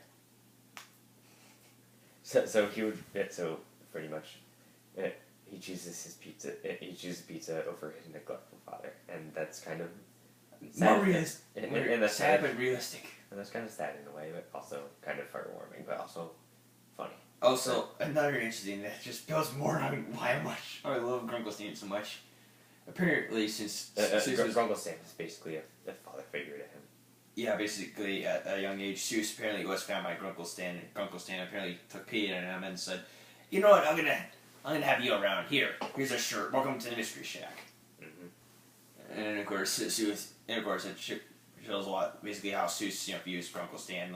So he would, so pretty much, he chooses pizza over his neglectful father. And that's kind of sad. More realistic. And that's sad but realistic. And that's kind of sad in a way, but also kind of heartwarming, but also funny. Also, another interesting that just builds more on why much I love Grunkle so much. Apparently, since Grunkle Stan is basically a father figure to him. Yeah, basically at a young age, Seuss apparently was found by Grunkle Stan, and Grunkle Stan apparently took pity on him and said, "You know what? I'm gonna have you around here. Here's a shirt. Welcome to the Mystery Shack." Mm-hmm. And of course, Seuss, it shows a lot basically how Seuss views Grunkle Stan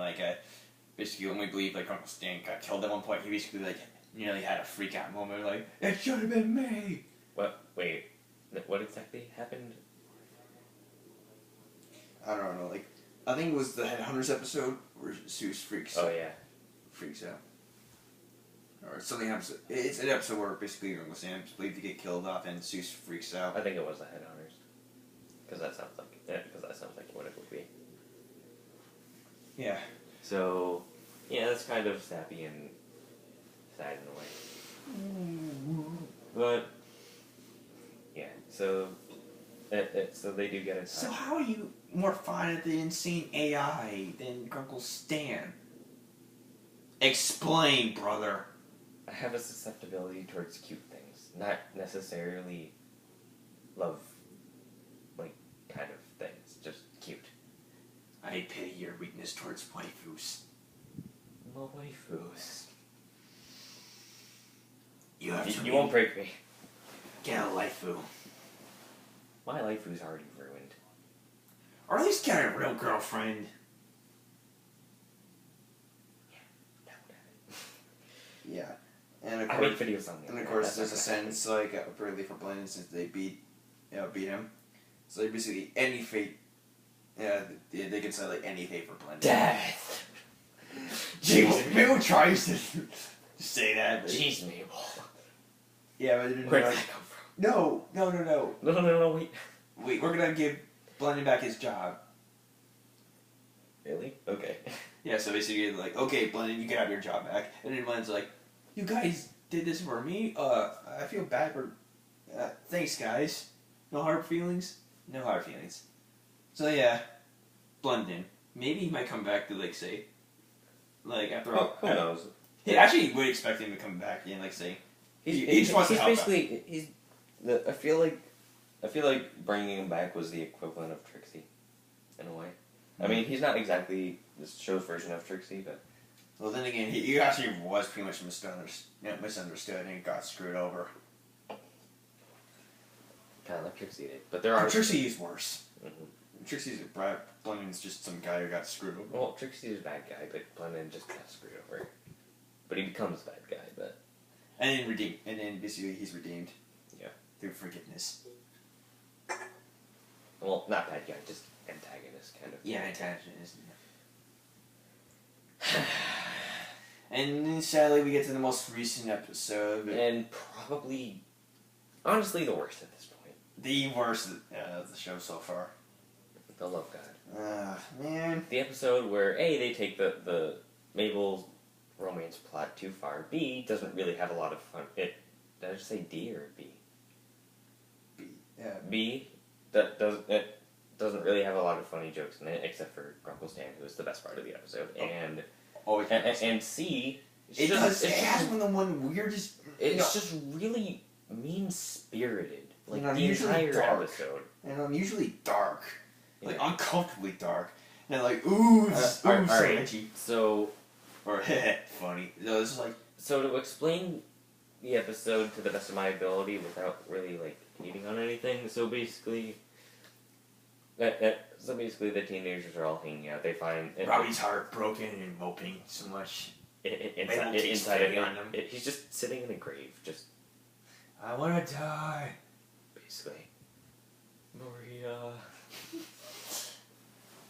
basically when we believe like Uncle Stan got killed at one point, he basically like nearly had a freak out moment, like, it should have been me. What? Wait, what exactly happened? I think it was the Headhunters episode where Zeus freaks out. Or something happens. It's an episode where basically Uncle Sam's believed to get killed off and Zeus freaks out. I think it was the Headhunters. Because that sounds like what it would be. Yeah. So, yeah, that's kind of sappy and sad in a way. But, yeah, so they do get it. So how are you more fond of the insane AI than Grunkle Stan? Explain, brother. I have a susceptibility towards cute things, not necessarily love, like, kind of things, just cute. I pity your weakness towards waifus. No waifus. You won't break me. Get a waifu. My waifu's already ruined. Or at least get a real girlfriend. Yeah. And of I course, make videos on the and of course there's a sentence like apparently for Blendon since they beat him. So they basically any fate. Yeah, they can say like any fate for Blendon. Death. Jeez, Mabel tries to say that. But Jeez, Mabel. Yeah, but Where did that come from? No, Wait. Wait, we're gonna give Blendon back his job. Really? Okay. Yeah, so basically like, okay, Blendon, you can have your job back, and then Blendon's like, you guys did this for me. I feel bad for. Thanks, guys. No hard feelings. No hard feelings. So yeah, Blendon. Maybe he might come back to like say, like after all. Who knows? He actually would expect him to come back and like say. He just wants to help out. I feel like bringing him back was the equivalent of Trixie, in a way. I mean, he's not exactly the show's version of Trixie, but. Well, then again, he actually was pretty much misunderstood and got screwed over. Kind of like Trixie did, but there are. Trixie is worse. Mm-hmm. Trixie's a brat. Blendon's just some guy who got screwed over. Well, Trixie's a bad guy, but Blendon just got screwed over. But he becomes a bad guy, but. And then redeemed. And then basically he's redeemed. Yeah. Through forgiveness. Well, not bad guy, just antagonist kind of. Yeah, antagonist. And then sadly we get to the most recent episode. And probably, honestly, the worst at this point. The worst of the show so far. The Love God. Man. The episode where A, they take the Mabel's romance plot too far. B, doesn't really have a lot of fun. Did I just say D or B? B. Yeah. B, it doesn't really have a lot of funny jokes in it, except for Grunkle Stan, who is the best part of the episode. Oh. And C, it has one of the weirdest. It's just really mean-spirited. Like, the entire dark. Episode. And I'm usually dark. Yeah. Like, uncomfortably dark. And like, ooh, so edgy. So... Or, funny. No, this is like... So to explain the episode to the best of my ability without really, like, hating on anything, so basically... So basically the teenagers are all hanging out. They find... Robbie's heartbroken and moping so much. Inside of him. He's just sitting in a grave, just... I wanna die. Basically. Maria...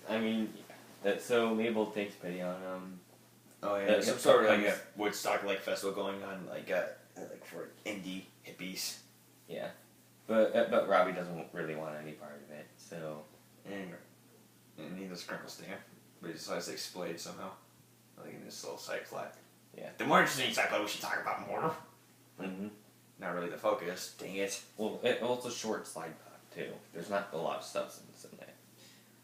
I mean, so Mabel takes pity on him. Oh yeah, some sort of like a Woodstock like festival going on, like for indie hippies. Yeah, but Robbie doesn't really want any part of it. So and neither does Grunkle Stan, but he decides to explain somehow, like in this little side plot. Yeah, the more interesting side plot we should talk about more. Mm-hmm. Not really the focus. Dang it. Well, it's a short slide plot too. There's not a lot of substance in there.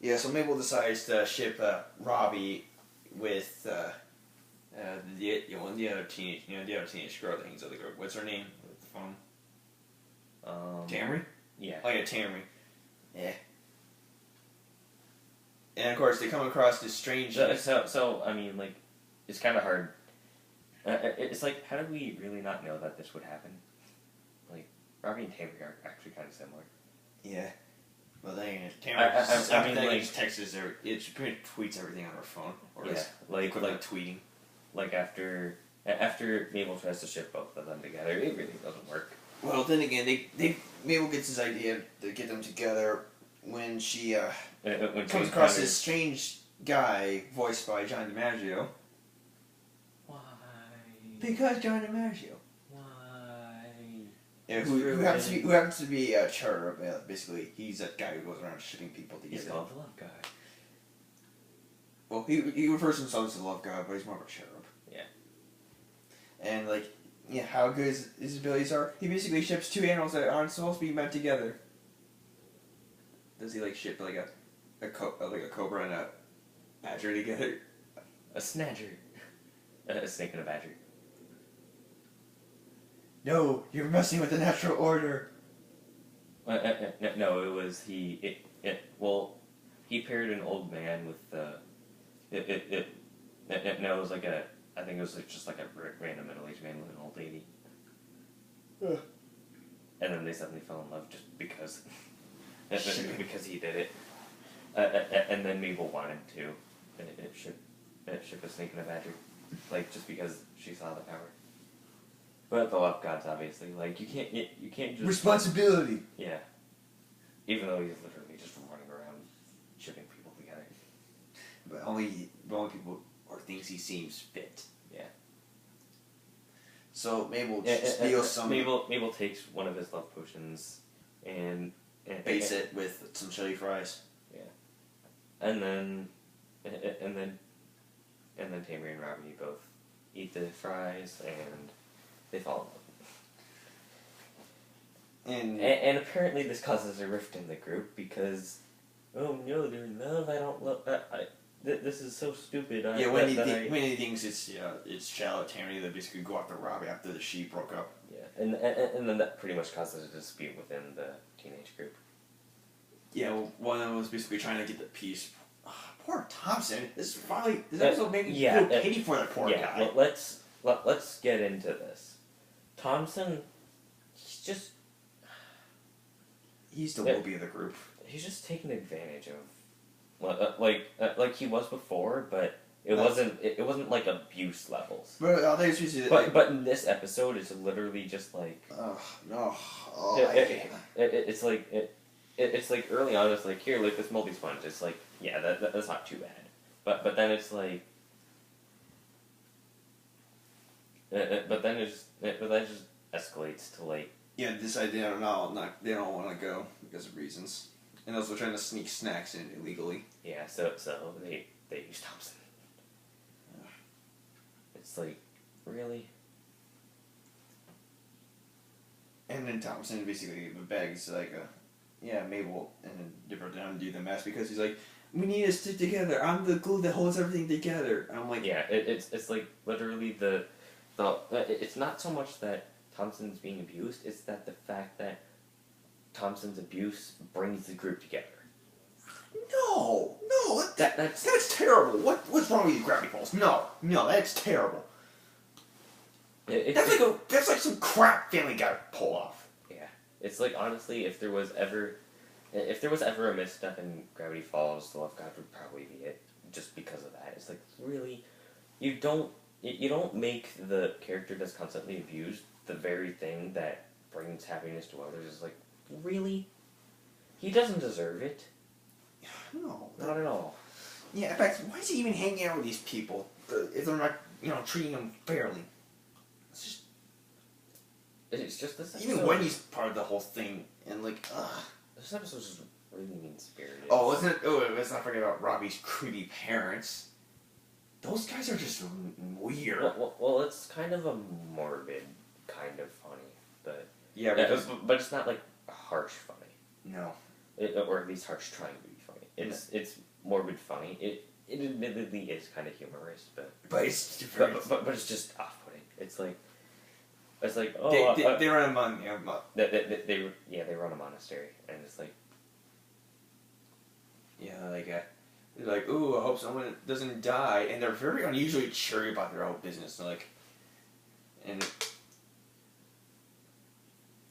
Yeah, so Mabel decides to ship Robbie with the other teenage girl that hangs out with the girl. What's her name? With the phone. Tammy? Yeah. Oh yeah, Tammy. Yeah. And of course they come across this strange. So I mean, like, it's kind of hard. It's like, how did we really not know that this would happen? Like, Robbie and Tammy are actually kind of similar. Yeah. Well, then Tammy texts her. She pretty much tweets everything on her phone, or yeah, like tweeting. Like after Mabel tries to ship both of them together, it really doesn't work. Well, then again, Mabel gets this idea to get them together when she comes across this strange guy voiced by John DiMaggio. Why? Because John DiMaggio. Why? Yeah, who happens to be a cherub. Basically, he's that guy who goes around shipping people together. He's called the love guy. Well, he refers to himself as the love guy, but he's more of a cherub. Yeah. And how good his abilities are. He basically ships two animals that aren't supposed to be meant together. Does he ship a cobra and a badger together? A snatcher. A snake and a badger. No, you're messing with the natural order. No, it was he. He paired an old man with no, it was I think it was just a random middle-aged man with an old lady. And then they suddenly fell in love just because. Because he did it. And then Mabel wanted to ship a snake and a badger. Just because she saw the power. But the love gods, obviously. You can't just... Responsibility! Yeah. Even though he's literally just running around shipping people together. But only people or things he seems fit. Yeah. So Mabel steals some... Mabel takes one of his love potions and base it with some chili fries. Yeah. And then Tammy and Robbie both eat the fries and they fall in love. And apparently this causes a rift in the group because, oh no, they're in love. I don't love. This is so stupid. When he thinks it's Charlotte Tammy that basically go after Robbie after the she broke up. Yeah, and then that pretty much causes a dispute within the teenage group. Yeah, well, one of them was basically trying to get the peace. Poor Thompson. This episode made me feel pity for that poor guy. Let's get into this. Thompson, he's the Whoopi of the group. He's just taking advantage of, like he was before, but it wasn't abuse levels. But in this episode, it's literally just like. Oh no! It's like early on, it's like, here, like this moldy sponge. It's like, yeah, that's not too bad. But then it's like. But then it just escalates to like. Yeah, this idea they don't want to go because of reasons, and also trying to sneak snacks in illegally. Yeah, so they use Thompson. It's like, really. And then Thompson basically begs Mabel and Dipper down to do the mess because he's like, we need to stick together. I'm the glue that holds everything together. And I'm like, yeah, it's like literally it's not so much that Thompson's being abused, it's that the fact that Thompson's abuse brings the group together. No, that's terrible. What's wrong with you, gravity falls? No, that's terrible. That's like some crap Family Guy pull off. Yeah, it's like, honestly, if there was ever a misstep in Gravity Falls, the Love God would probably be it, just because of that. It's like, really, you don't make the character that's constantly abused the very thing that brings happiness to others. It's like, really? He doesn't deserve it. No. Not at all. Yeah, in fact, why is he even hanging out with these people if they're not, treating him fairly? It's just this episode. Even Wendy's part of the whole thing, and this episode is really mean-spirited. Let's not forget about Robbie's creepy parents. Those guys are just weird. Well, it's kind of a morbid kind of funny, but yeah, but it's not like harsh funny. No, or at least harsh trying to be funny. It's morbid funny. It admittedly is kind of humorous, but it's different. But it's just off-putting. It's like they run they run a monastery, and it's like they're like, ooh, I hope someone doesn't die, and they're very unusually cheery about their own business. And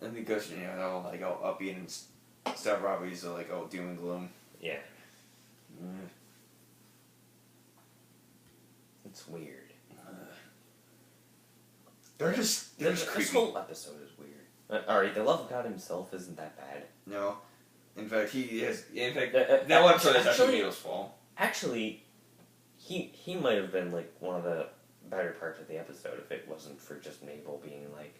the goes, all upbeat and stuff. Robbie's doom and gloom. Yeah. It's weird. They're just this creepy. whole episode is weird. Alright, the love of God himself isn't that bad. No. In fact, that episode is actually Neil's fault. Actually, he might have been like one of the better parts of the episode if it wasn't for just Mabel being like,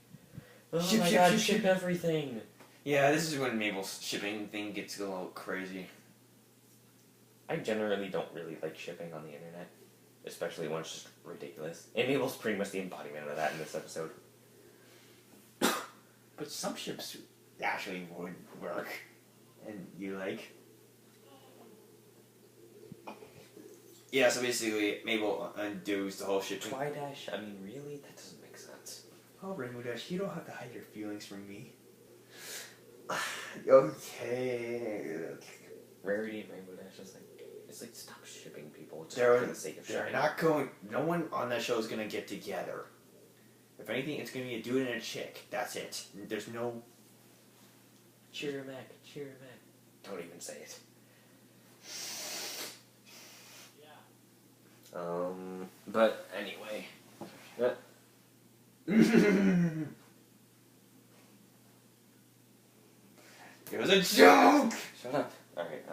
oh my god, ship everything. Yeah, this is when Mabel's shipping thing gets a little crazy. I generally don't really like shipping on the internet, especially when it's just ridiculous. And Mabel's pretty much the embodiment of that in this episode. But some ships actually would work, and you like. Yeah, so basically, Mabel undoes the whole shipping. Twidash? I mean, really? That doesn't make sense. Oh, Rainbow Dash, you don't have to hide your feelings from me. Okay. Rarity and Rainbow Dash is like, it's like, stop shipping people just They're for the sake of They're shipping. not going. No one on that show is gonna get together. If anything, it's gonna be a dude and a chick. That's it. There's no. Cheer Mac, cheer Mac. Don't even say it. But anyway. It was a joke! Shut up. Alright,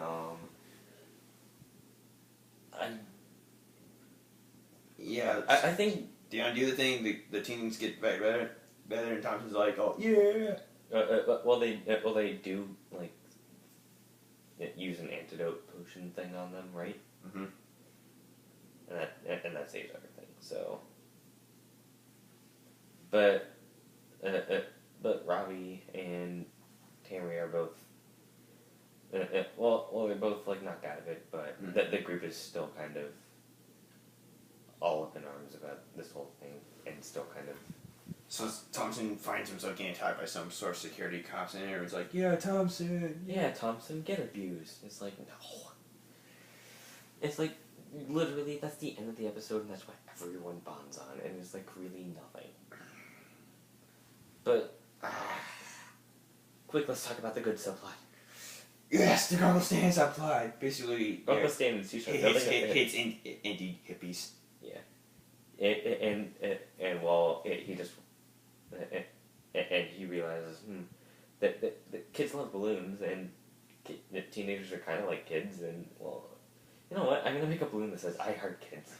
Yeah, I think... Do you undo the thing? The teens get better, and Thompson's like, oh, yeah! Well, they do, like, use an antidote potion thing on them, right? Mm-hmm. And that saves everything, so... But Robbie and Tammy are both... well, they're both, like, knocked out of it, but the group is still kind of all up in arms about this whole thing, and still kind of... So Thompson finds himself getting attacked by some sort of security cops, and everyone's like, yeah, Thompson! Yeah, Thompson, get abused. It's like, no. It's like, literally, that's the end of the episode, and that's what everyone bonds on, and it's, like, really nothing. But, quick, let's talk about the good subplot. Yes, the Uncle Stan subplot. Basically, Uncle Stan and Sue hits indie hippies. Yeah. And while he just... And he realizes, that kids love balloons, and teenagers are kind of like kids, and, well, you know what? I'm going to make a balloon that says, I heart kids.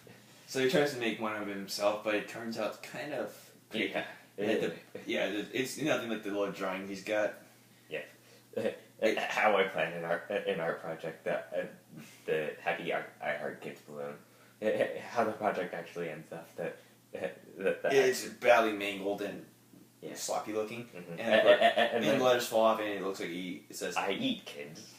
So he tries to make one of himself, but it turns out kind of... Yeah. It's nothing like the little drawing he's got. Yeah. How I planned in our project, the Happy I Heart Kids balloon. How the project actually ends up, It's badly mangled and sloppy looking. Mm-hmm. And the letters fall off, and it looks like it says, I eat kids.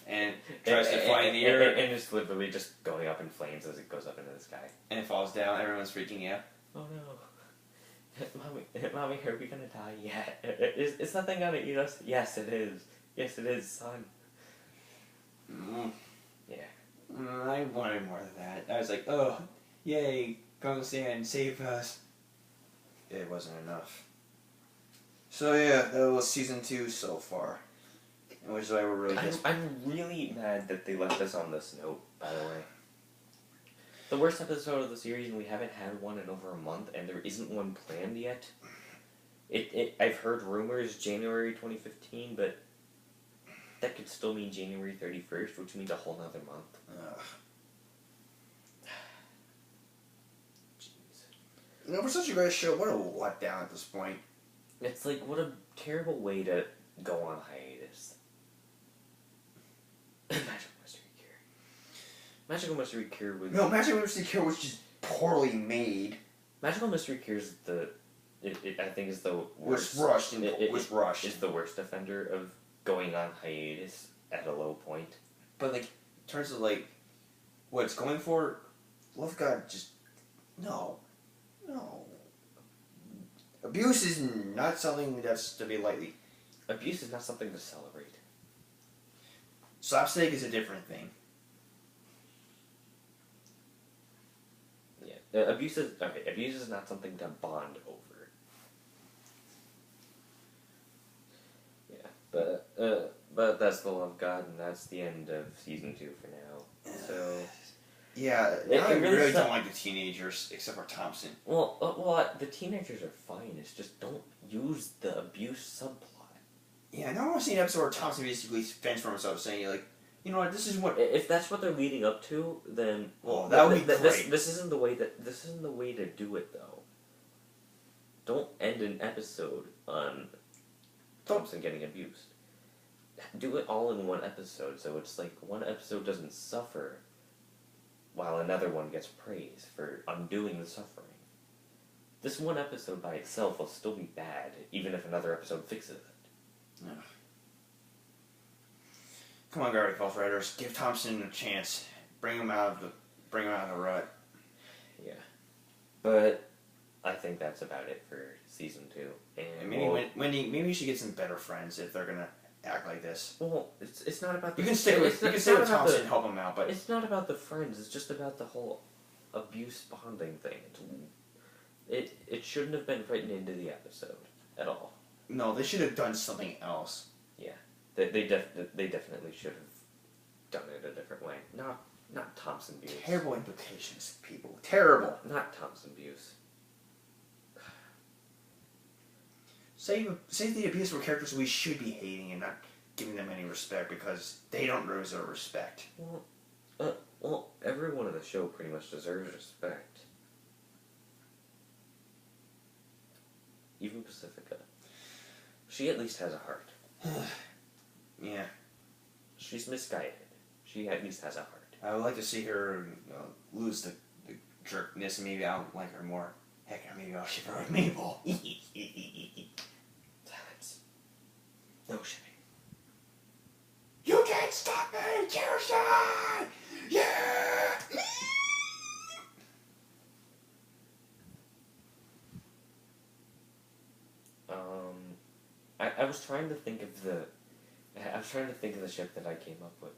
And tries to fly in the air. And it's literally just going up in flames as it goes up into the sky. And it falls down, everyone's freaking out. Oh no. Mommy, are we gonna die? Yeah. Is that thing gonna eat us? Yes, it is. Yes, it is, son. Yeah. I wanted more of that. I was like, oh, yay, Uncle Stan, save us. It wasn't enough. So yeah, that was season 2 so far. Which is why we're really I'm really mad that they left us on this note, by the way. The worst episode of the series, and we haven't had one in over a month, and there isn't one planned yet. I've heard rumors January 2015, but that could still mean January 31st, which means a whole nother month. You know, for such a great show, what a letdown at this point. It's like, what a terrible way to go on hiatus. Magical Mystery Cure. Magical Mystery Cure was... No, Magical Mystery Cure was just poorly made. Magical Mystery Cure is I think is the worst... Was rushed. Is the worst offender of going on hiatus at a low point. But, like, in terms of, like, what it's going for, Love God just... No. Abuse is not something that's to be lightly. Abuse is not something to celebrate. Slapstick is a different thing. Yeah, abuse is not something to bond over. Yeah, but that's the Love God, and that's the end of season 2 for now. So. Yeah, I really don't like the teenagers, except for Thompson. Well, the teenagers are fine. It's just don't use the abuse subplot. Yeah, I don't want to see an episode where Thompson basically fends for himself, saying, like, you know what? This is what. If that's what they're leading up to, then that would be great. This isn't the way to do it though. Don't end an episode on Thompson getting abused. Do it all in one episode, so it's like one episode doesn't suffer, while another one gets praise for undoing the suffering. This one episode by itself will still be bad, even if another episode fixes it. Yeah. Come on, Gravity Falls writers, give Thompson a chance. Bring him out of the rut. Yeah, but I think that's about it for season 2. And maybe Wendy, maybe you should get some better friends if they're gonna act like this. Well, it's not about the... You can stick with Thompson and help him out, but... It's not about the friends, it's just about the whole abuse bonding thing. It shouldn't have been written into the episode at all. No, they should have done something else. Yeah. They definitely should have done it a different way. Not Thompson abuse. Terrible implications, people. Terrible. Not Thompson abuse. Say the abuse were characters we should be hating and not giving them any respect because they don't deserve respect. Well, everyone in the show pretty much deserves respect. Even Pacifica. She at least has a heart. Yeah. She's misguided. She at least has a heart. I would like to see her lose the jerkness and maybe I'll like her more. Heck, maybe I'll ship her with Mabel. Silence. No shipping. You can't stop me, Kirsten! Yeah! I was trying to think of the ship that I came up with.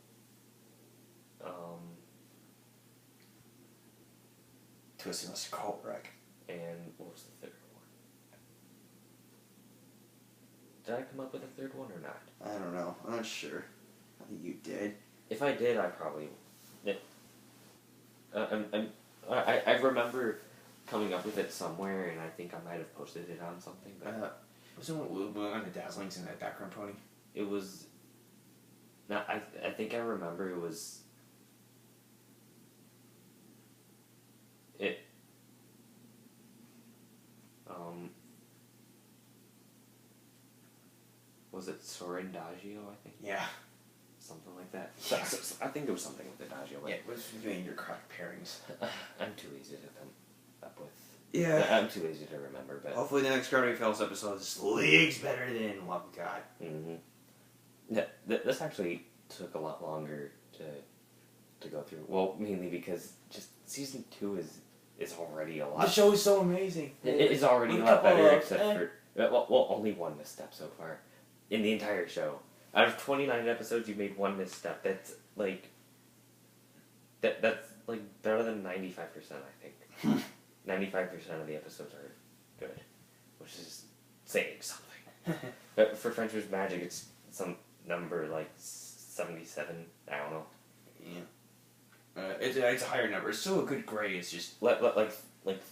Twisting us cult wreck. And what was the third one? Did I come up with a third one or not? I don't know. I'm not sure. I think you did. If I did, I probably... Yeah. I remember coming up with it somewhere, and I think I might have posted it on something. But was it one of the Dazzlings in that background pony? it was... No, I think I remember it was... Was it Sorendagio, I think? Yeah. Something like that. Yeah. So I think it was something with Adagio. Yeah, it was doing your correct pairings. I'm too lazy to come up with... Yeah. I'm too lazy to remember, but... Hopefully the next Gravity Falls episode is leagues better than what we got. Mm-hmm. Yeah, this actually took a lot longer to go through. Well, mainly because just season 2 is already a lot... The show is so amazing. It is already a lot better, except for... Well, only one misstep so far. In the entire show. Out of 29 episodes, you made one misstep. That's, like... That's, like, better than 95%, I think. 95% of the episodes are good. Which is saying something. But for French's Magic, it's some number, like, 77. I don't know. Yeah. It's a higher number. It's still a good grade. It's just... Like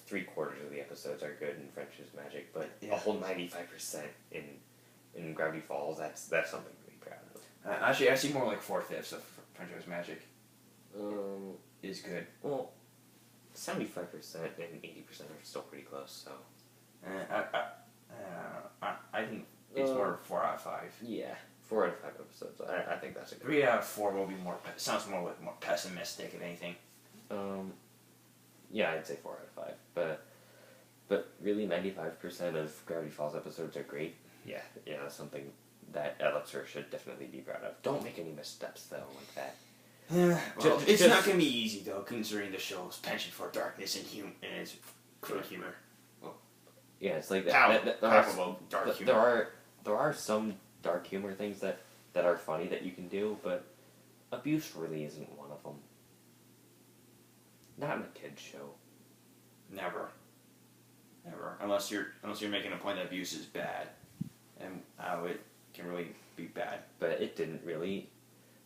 3/4 of the episodes are good in French's Magic, but a whole 95% in Gravity Falls, that's something to be proud of. Actually, I see more like 4/5 of French's Magic. Is good. Well, 75% and 80% are still pretty close, so... I think it's more 4 out of 5. Yeah, 4 out of 5 episodes. I think that's a good... 3 out of 4 will be more... Sounds more pessimistic, if anything. Yeah, I'd say 4 out of 5. But really, 95% of Gravity Falls episodes are great. Yeah, that's something that Elixir should definitely be proud of. Don't make any missteps, though, like that. Well, it's not going to be easy, though, considering the show's penchant for darkness and its crude humor. Well, yeah, it's like dark humor. There are some dark humor things that are funny that you can do, but abuse really isn't one of them. Not in a kid's show. Never. Unless you're making a point that abuse is bad, and how it can really be bad. But it didn't really.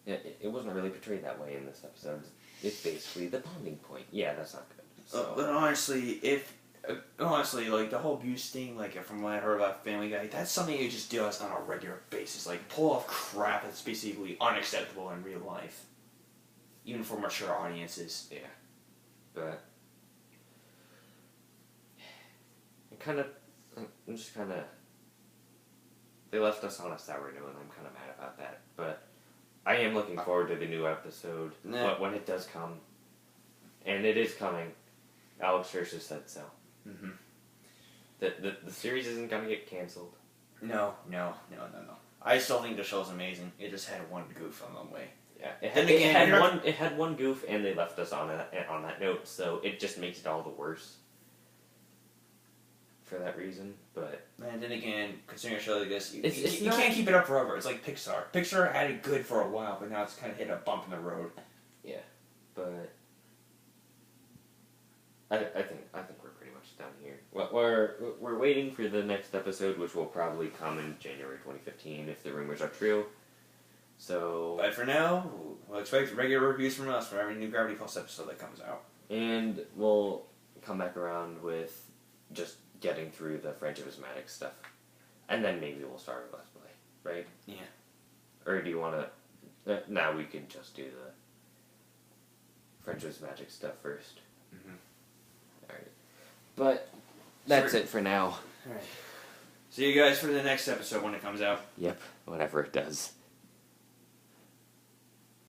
It wasn't really portrayed that way in this episode. It's basically the bonding point. Yeah, that's not good. So. But honestly, if honestly, like, the whole abuse thing, like, from what I heard about Family Guy, that's something you just does on a regular basis. Like, pull off crap that's basically unacceptable in real life. Even for mature audiences. Yeah. But I'm just kind of, they left us on a sour note, and I'm kind of mad about that. But I am looking forward to the new episode when it does come, and it is coming. Alex Hirsch has said so. Mm-hmm. The series isn't gonna get canceled. No. I still think the show's amazing. It just had one goof on the way. Yeah, it had one goof, and they left us on that note, so it just makes it all the worse. For that reason, but... And then again, considering a show like this, you not... can't keep it up forever. It's like Pixar. Pixar had it good for a while, but now it's kind of hit a bump in the road. Yeah, but... I think we're pretty much done here. We're waiting for the next episode, which will probably come in January 2015, if the rumors are true. So... But for now, we'll expect regular reviews from us for every new Gravity Falls episode that comes out. And we'll come back around with just getting through the Friendship is Magic stuff. And then maybe we'll start a Let's Play, right? Yeah. Or do you want to... now we can just do the Friendship is Magic stuff first. Mm-hmm. Alright. But that's it for now. Alright. See you guys for the next episode when it comes out. Yep, whenever it does.